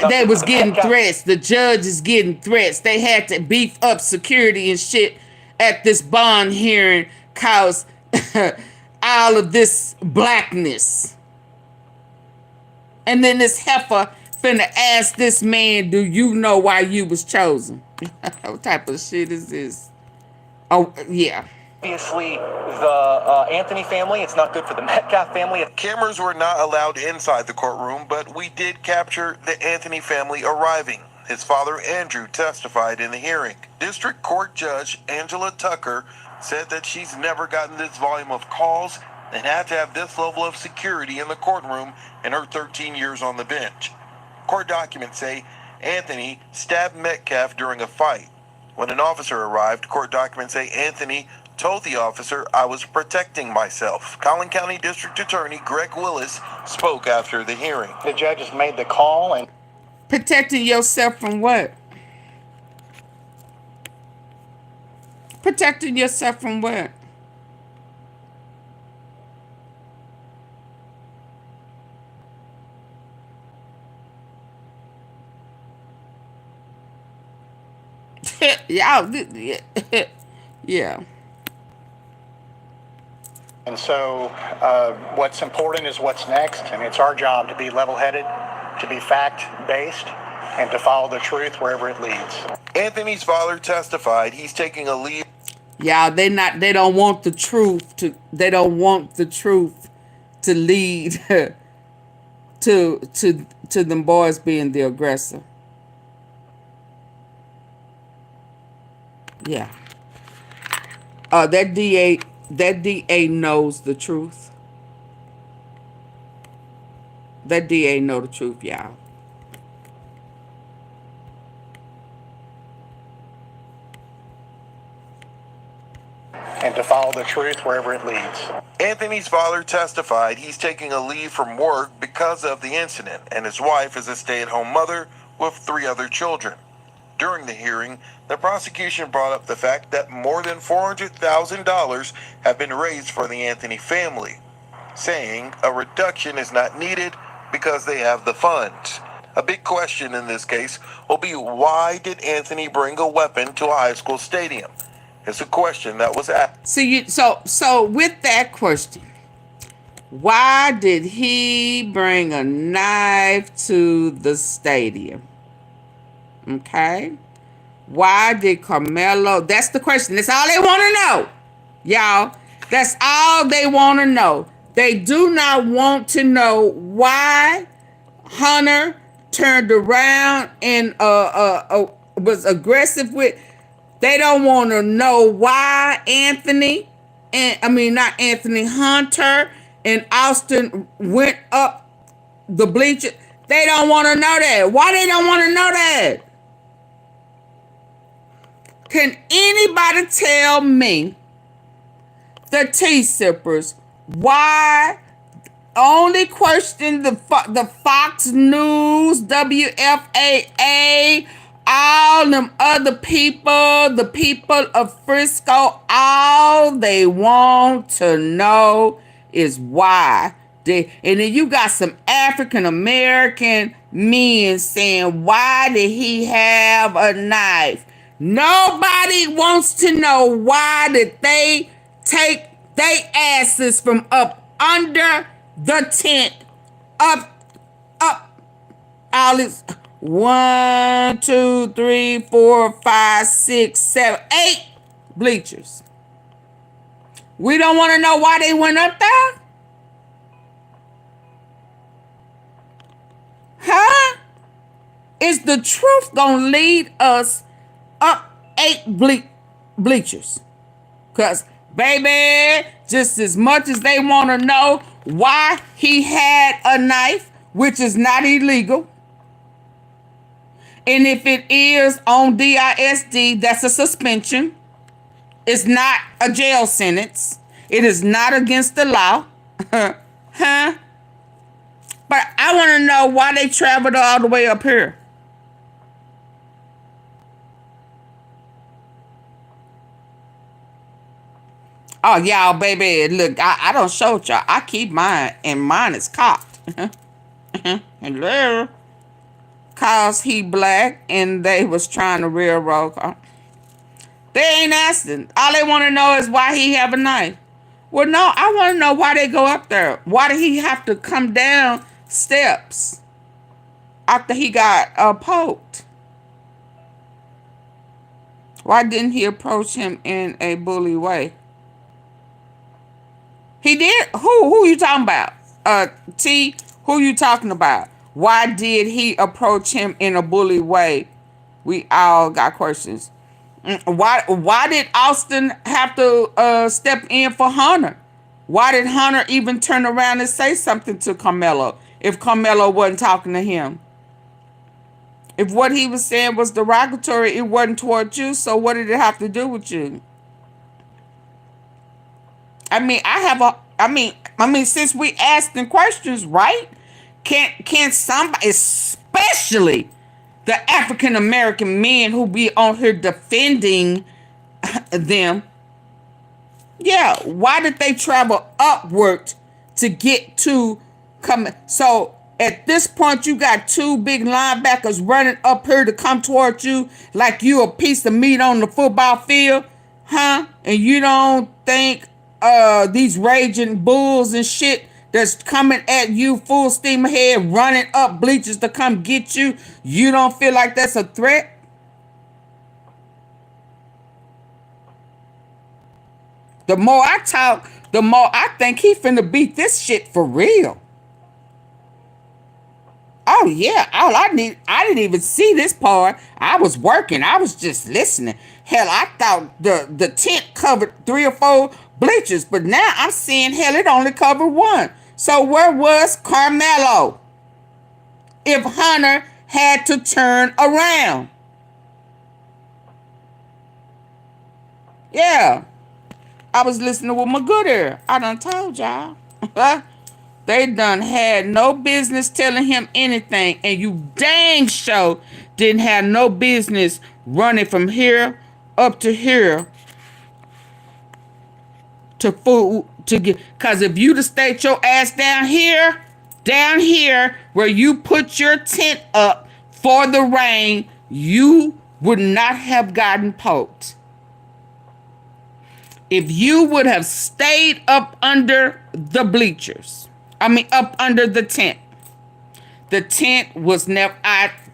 S1: they was getting threats. The judge is getting threats. They had to beef up security and shit at this bond hearing cause all of this blackness. And then this heifer finna ask this man, do you know why you was chosen? What type of shit is this? Oh, yeah.
S11: Obviously, the Anthony family, it's not good for the Metcalf family.
S5: Cameras were not allowed inside the courtroom, but we did capture the Anthony family arriving. His father, Andrew, testified in the hearing. District Court Judge Angela Tucker said that she's never gotten this volume of calls and had to have this level of security in the courtroom in her 13 years on the bench. Court documents say Anthony stabbed Metcalf during a fight. When an officer arrived, court documents say Anthony told the officer, "I was protecting myself." Collin County District Attorney Greg Willis spoke after the hearing.
S11: The judges made the call and...
S1: Protecting yourself from what? Protecting yourself from what? Y'all, yeah.
S11: And so what's important is what's next, and it's our job to be level-headed, to be fact-based, and to follow the truth wherever it leads.
S5: Anthony's father testified he's taking a leave.
S1: Y'all, they don't want the truth to lead to them boys being the aggressor. Yeah. That DA knows the truth. That DA know the truth, y'all.
S11: And to follow the truth wherever it leads.
S5: Anthony's father testified he's taking a leave from work because of the incident, and his wife is a stay-at-home mother with 3 other children. During the hearing, the prosecution brought up the fact that more than $400,000 have been raised for the Anthony family, saying a reduction is not needed because they have the funds. A big question in this case will be, why did Anthony bring a weapon to a high school stadium? It's a question that was asked.
S1: So with that question, why did he bring a knife to the stadium? Okay. Why did Carmelo? That's the question. That's all they want to know. Y'all, that's all they want to know. They do not want to know why Hunter turned around and was aggressive with. They don't want to know why Hunter and Austin went up the bleacher. They don't want to know that. Why they don't want to know that? Can anybody tell me, the T-sippers, why only question the Fox News, WFAA, all them other people, the people of Frisco, all they want to know is why. And then you got some African American men saying, why did he have a knife? Nobody wants to know why did they take their asses from up under the tent, up, all this. 1, 2, 3, 4, 5, 6, 7, 8 bleachers. We don't want to know why they went up there? Huh? Is the truth gonna lead us up 8 bleachers? Because, baby, just as much as they want to know why he had a knife, which is not illegal, and if it is on DISD, that's a suspension. It's not a jail sentence. It is not against the law. Huh? But I want to know why they traveled all the way up here. Oh, y'all, baby, look, I don't show y'all. I keep mine, and mine is cocked. Hello? Cause he black, and they was trying to railroad her. They ain't asking. All they want to know is why he have a knife. Well, no, I want to know why they go up there. Why did he have to come down steps after he got poked? Why didn't he approach him in a bully way? He did. Who you talking about? T, who you talking about? Why did he approach him in a bully way? We all got questions. Why did Austin have to step in for Hunter? Why did Hunter even turn around and say something to Carmelo if Carmelo wasn't talking to him? If what he was saying was derogatory, it wasn't toward you, so what did it have to do with you? I mean, since we asking questions, right? Can somebody, especially the African American men who be on here defending them, yeah, why did they travel upward to get to come? So at this point, you got two big linebackers running up here to come towards you like you a piece of meat on the football field, huh? And you don't think these raging bulls and shit that's coming at you full steam ahead, running up bleachers to come get you, you don't feel like that's a threat? The more I talk, the more I think he finna beat this shit for real. Oh yeah, I didn't even see this part. I was working, I was just listening. Hell, I thought the tent covered 3 or 4 bleachers, but now I'm seeing, hell, it only covered 1. So where was Carmelo if Hunter had to turn around? Yeah, I was listening with my good ear. I done told y'all. They done had no business telling him anything, and you dang sure didn't have no business running from here up to here to food to get. Cause if you'd have stayed your ass down here where you put your tent up for the rain, you would not have gotten poked. If you would have stayed up under the bleachers, up under the tent. The tent was never,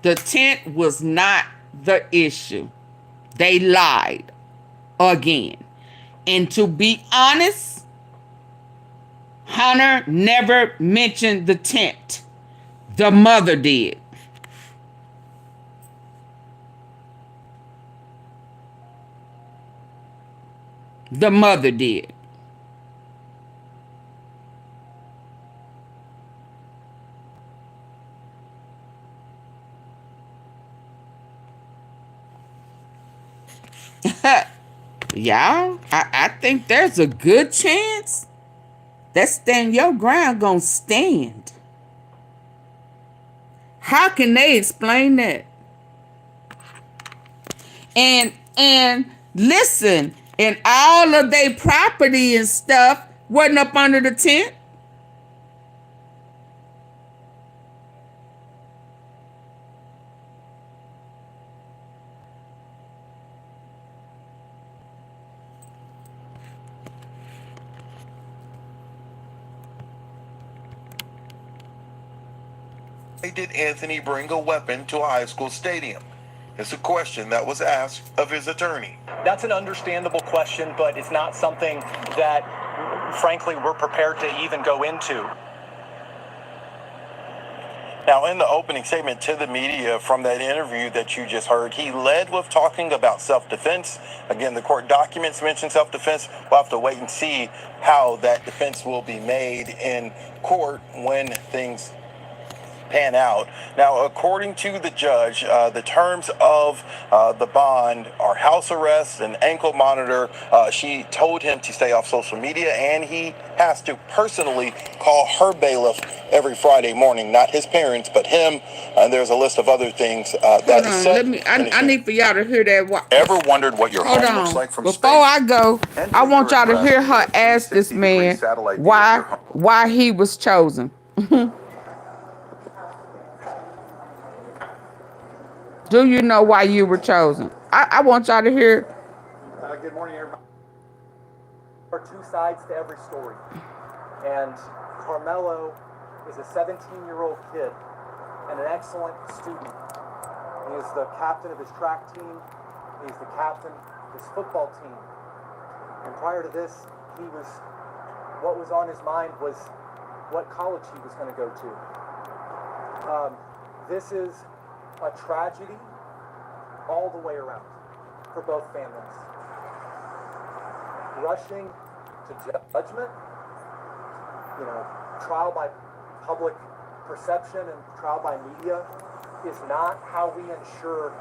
S1: the tent was not the issue. They lied again. And to be honest, Hunter never mentioned the tent. The mother did. The mother did. Y'all, I think there's a good chance that stand your ground gonna stand. How can they explain that? And listen, and all of their property and stuff wasn't up under the tent.
S5: Why did Anthony bring a weapon to a high school stadium? It's a question that was asked of his attorney.
S3: That's an understandable question, but it's not something that, frankly, we're prepared to even go into.
S9: Now, in the opening statement to the media from that interview that you just heard, he led with talking about self-defense. Again, the court documents mention self-defense. We'll have to wait and see how that defense will be made in court when things pan out. Now, according to the judge, the terms of the bond are house arrest and ankle monitor. She told him to stay off social media, and he has to personally call her bailiff every Friday morning, not his parents, but him. And there's a list of other things that is set.
S1: I need for y'all to hear that.
S9: Ever wondered what your home looks like from space?
S1: Before I go, I want y'all to hear her ask this man why he was chosen. Do you know why you were chosen? I want y'all to hear.
S3: Good morning, everybody. There are 2 sides to every story. And Carmelo
S12: is a 17-year-old kid and an excellent student. He is the captain of his track team. He's the captain of his football team. And prior to this, what was on his mind was what college he was going to go to. This is a tragedy all the way around for both families. Rushing to judgment, trial by public perception and trial by media is not how we ensure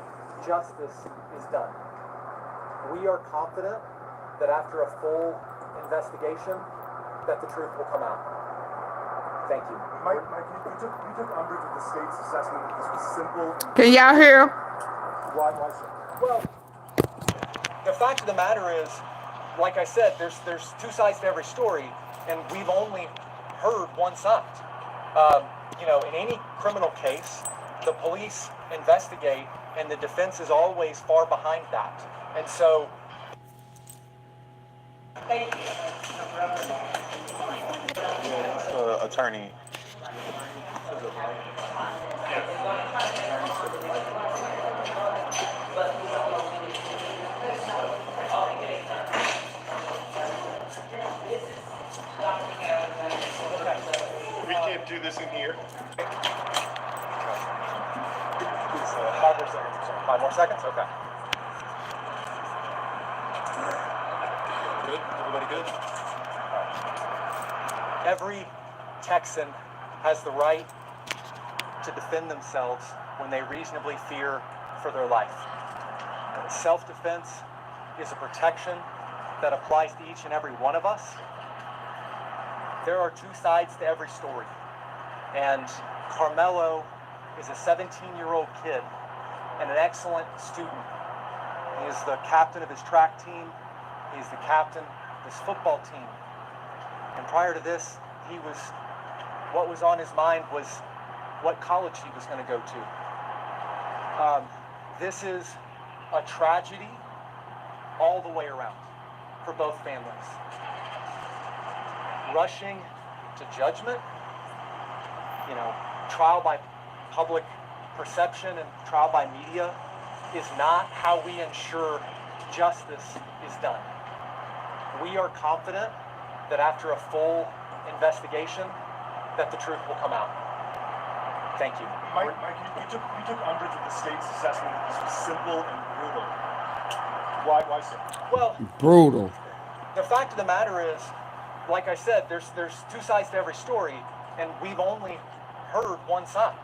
S12: justice is done. We are confident that after a full investigation, that the truth will come out. Thank you.
S13: Mike, you took umbrage with the state's assessment that this was simple.
S1: Can y'all hear?
S13: Why so?
S12: Well, the fact of the matter is, like I said, there's two sides to every story, and we've only heard one side. In any criminal case, the police investigate, and the defense is always far behind that. And so,
S9: attorney.
S13: We can't do this in here.
S12: 5 more seconds. 5 more seconds? Okay.
S13: Good? Everybody good?
S12: Every Texan has the right to defend themselves when they reasonably fear for their life. Self-defense is a protection that applies to each and every one of us. There are two sides to every story. And Carmelo is a 17-year-old kid and an excellent student. He is the captain of his track team. He's the captain of his football team. And prior to this, what was on his mind was what college he was going to go to. This is a tragedy all the way around for both families. Rushing to judgment, trial by public perception and trial by media is not how we ensure justice is done. We are confident that after a full investigation, that the truth will come out. Thank you.
S13: Mike, you took umbrage with the state's assessment that this was simple and brutal. Why so?
S12: Well,
S1: Brutal.
S12: the fact of the matter is, like I said, there's two sides to every story, and we've only heard one side.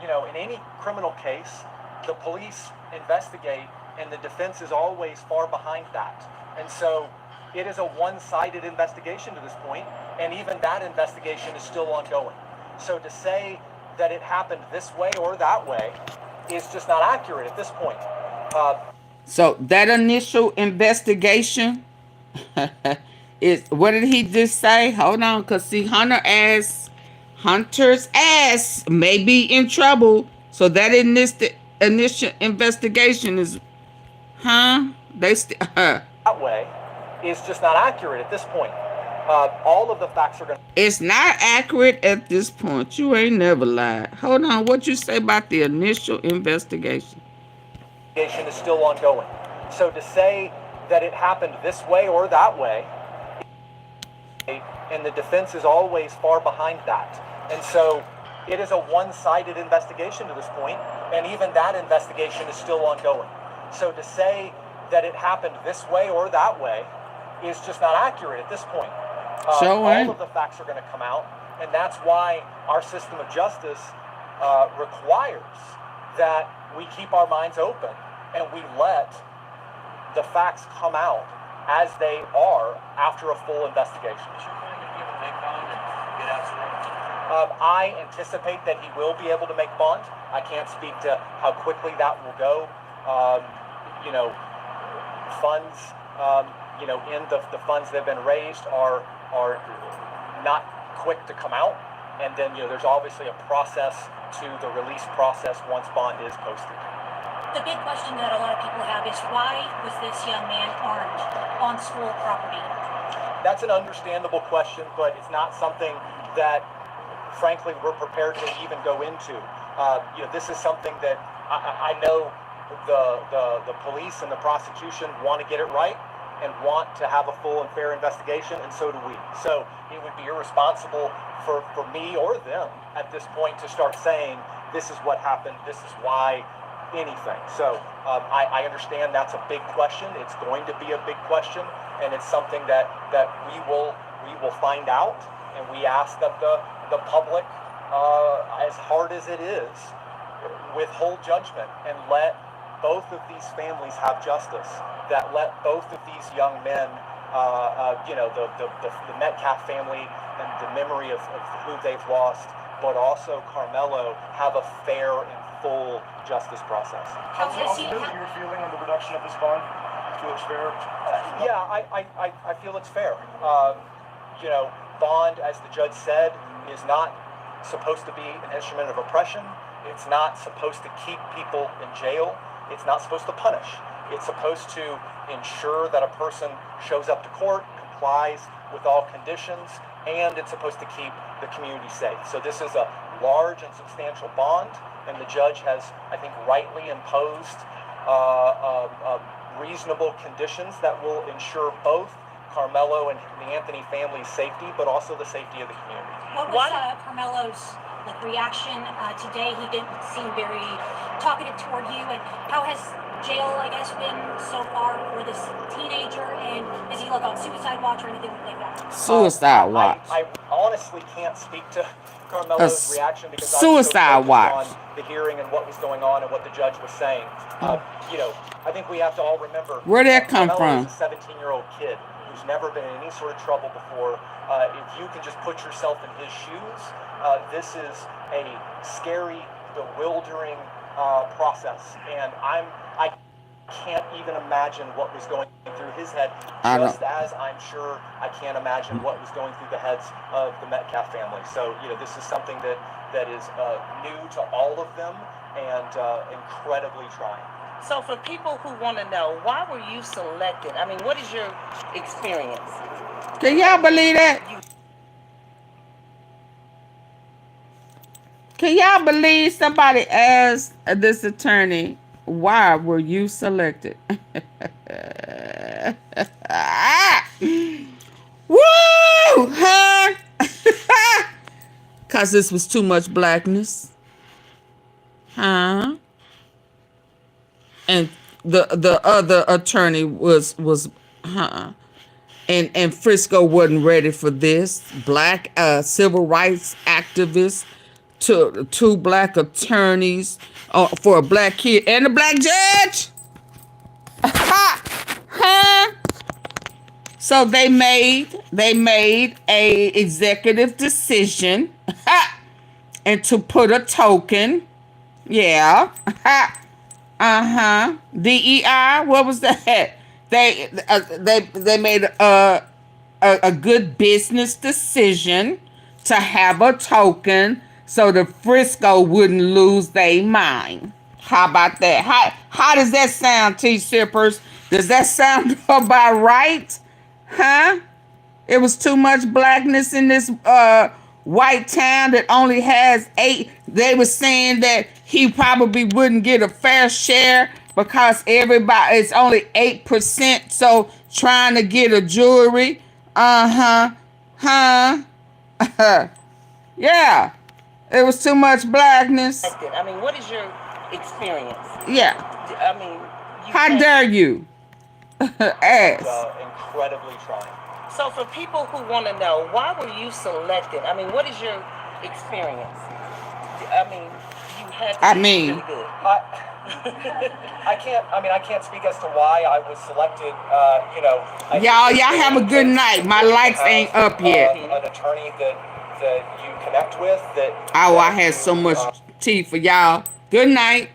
S12: In any criminal case, the police investigate, and the defense is always far behind that. And so it is a one-sided investigation to this point, and even that investigation is still ongoing. So to say that it happened this way or that way is just not accurate at this point.
S1: So that initial investigation is, what did he just say? Hold on, because see, Hunter's ass may be in trouble. So that initial investigation is,
S12: That way is just not accurate at this point. All of the facts are going to...
S1: It's not accurate at this point. You ain't never lied. Hold on, what you say about the initial investigation?
S12: Investigation is still ongoing. So to say that it happened this way or that way, and the defense is always far behind that. And so it is a one-sided investigation to this point, and even that investigation is still ongoing. So to say that it happened this way or that way is just not accurate at this point. All of the facts are going to come out, and that's why our system of justice requires that we keep our minds open and we let the facts come out as they are after a full investigation. I anticipate that he will be able to make bond. I can't speak to how quickly that will go. Funds, in the funds that have been raised are not quick to come out. And then, there's obviously a process to the release process once bond is posted.
S10: The big question that a lot of people have is, why was this young man armed on school property?
S12: That's an understandable question, but it's not something that frankly, we're prepared to even go into. This is something that I know the police and the prosecution want to get it right and want to have a full and fair investigation, and so do we. So it would be irresponsible for me or them at this point to start saying, this is what happened, this is why, anything. So I understand that's a big question. It's going to be a big question, and it's something that we will find out, and we ask that the public, as hard as it is, withhold judgment and let both of these families have justice, that let both of these young men, the Metcalf family and the memory of who they've lost, but also Carmelo, have a fair and full justice process.
S10: How has he?
S13: Your feeling on the reduction of this bond? Do you feel it's fair?
S12: Yeah, I feel it's fair. Bond, as the judge said, is not supposed to be an instrument of oppression. It's not supposed to keep people in jail. It's not supposed to punish. It's supposed to ensure that a person shows up to court, complies with all conditions, and it's supposed to keep the community safe. So this is a large and substantial bond, and the judge has, I think, rightly imposed reasonable conditions that will ensure both Carmelo and the Anthony family's safety, but also the safety of the community.
S10: What was Carmelo's reaction today? He didn't seem very talkative toward you. And how has jail, I guess, been so far for this teenager? And is he on suicide watch or anything like that?
S1: Suicide watch.
S12: I honestly can't speak to Carmelo's reaction because
S1: suicide
S12: I was so
S1: watch
S12: focused on the hearing and what was going on and what the judge was saying. I think we have to all remember
S1: where that come
S12: Carmelo
S1: from.
S12: Is a 17-year-old kid who's never been in any sort of trouble before. If you can just put yourself in his shoes, this is a scary, bewildering process, and I can't even imagine what was going through his head, just as I'm sure I can't imagine what was going through the heads of the Metcalf family. So, this is something that is new to all of them and incredibly trying.
S14: So for people who want to know, why were you selected? I mean, what is your experience?
S1: Can y'all believe that? Can y'all believe somebody asked this attorney, why were you selected? Woo! Huh? Because this was too much blackness. Huh? And the other attorney was and Frisco wasn't ready for this. Black civil rights activists, two black attorneys for a black kid and a black judge. So they made a executive decision and to put a token. Yeah. DEI, what was that? They made a good business decision to have a token so the Frisco wouldn't lose their mind. How about that? How does that sound, T-Sippers? Does that sound about right? Huh? It was too much blackness in this white town that only has 8. They were saying that he probably wouldn't get a fair share because it's only 8%. So trying to get a jury. Yeah. It was too much blackness.
S14: I mean, what is your experience?
S1: Yeah.
S14: I mean,
S1: how dare you? Ask.
S12: Incredibly trying.
S14: So for people who want to know, why were you selected? I mean, what is your experience? I mean, you had to be really good.
S12: I can't speak as to why I was selected.
S1: Y'all have a good night. My lights ain't up yet.
S12: An attorney that you connect with.
S1: I had so much tea for y'all. Good night.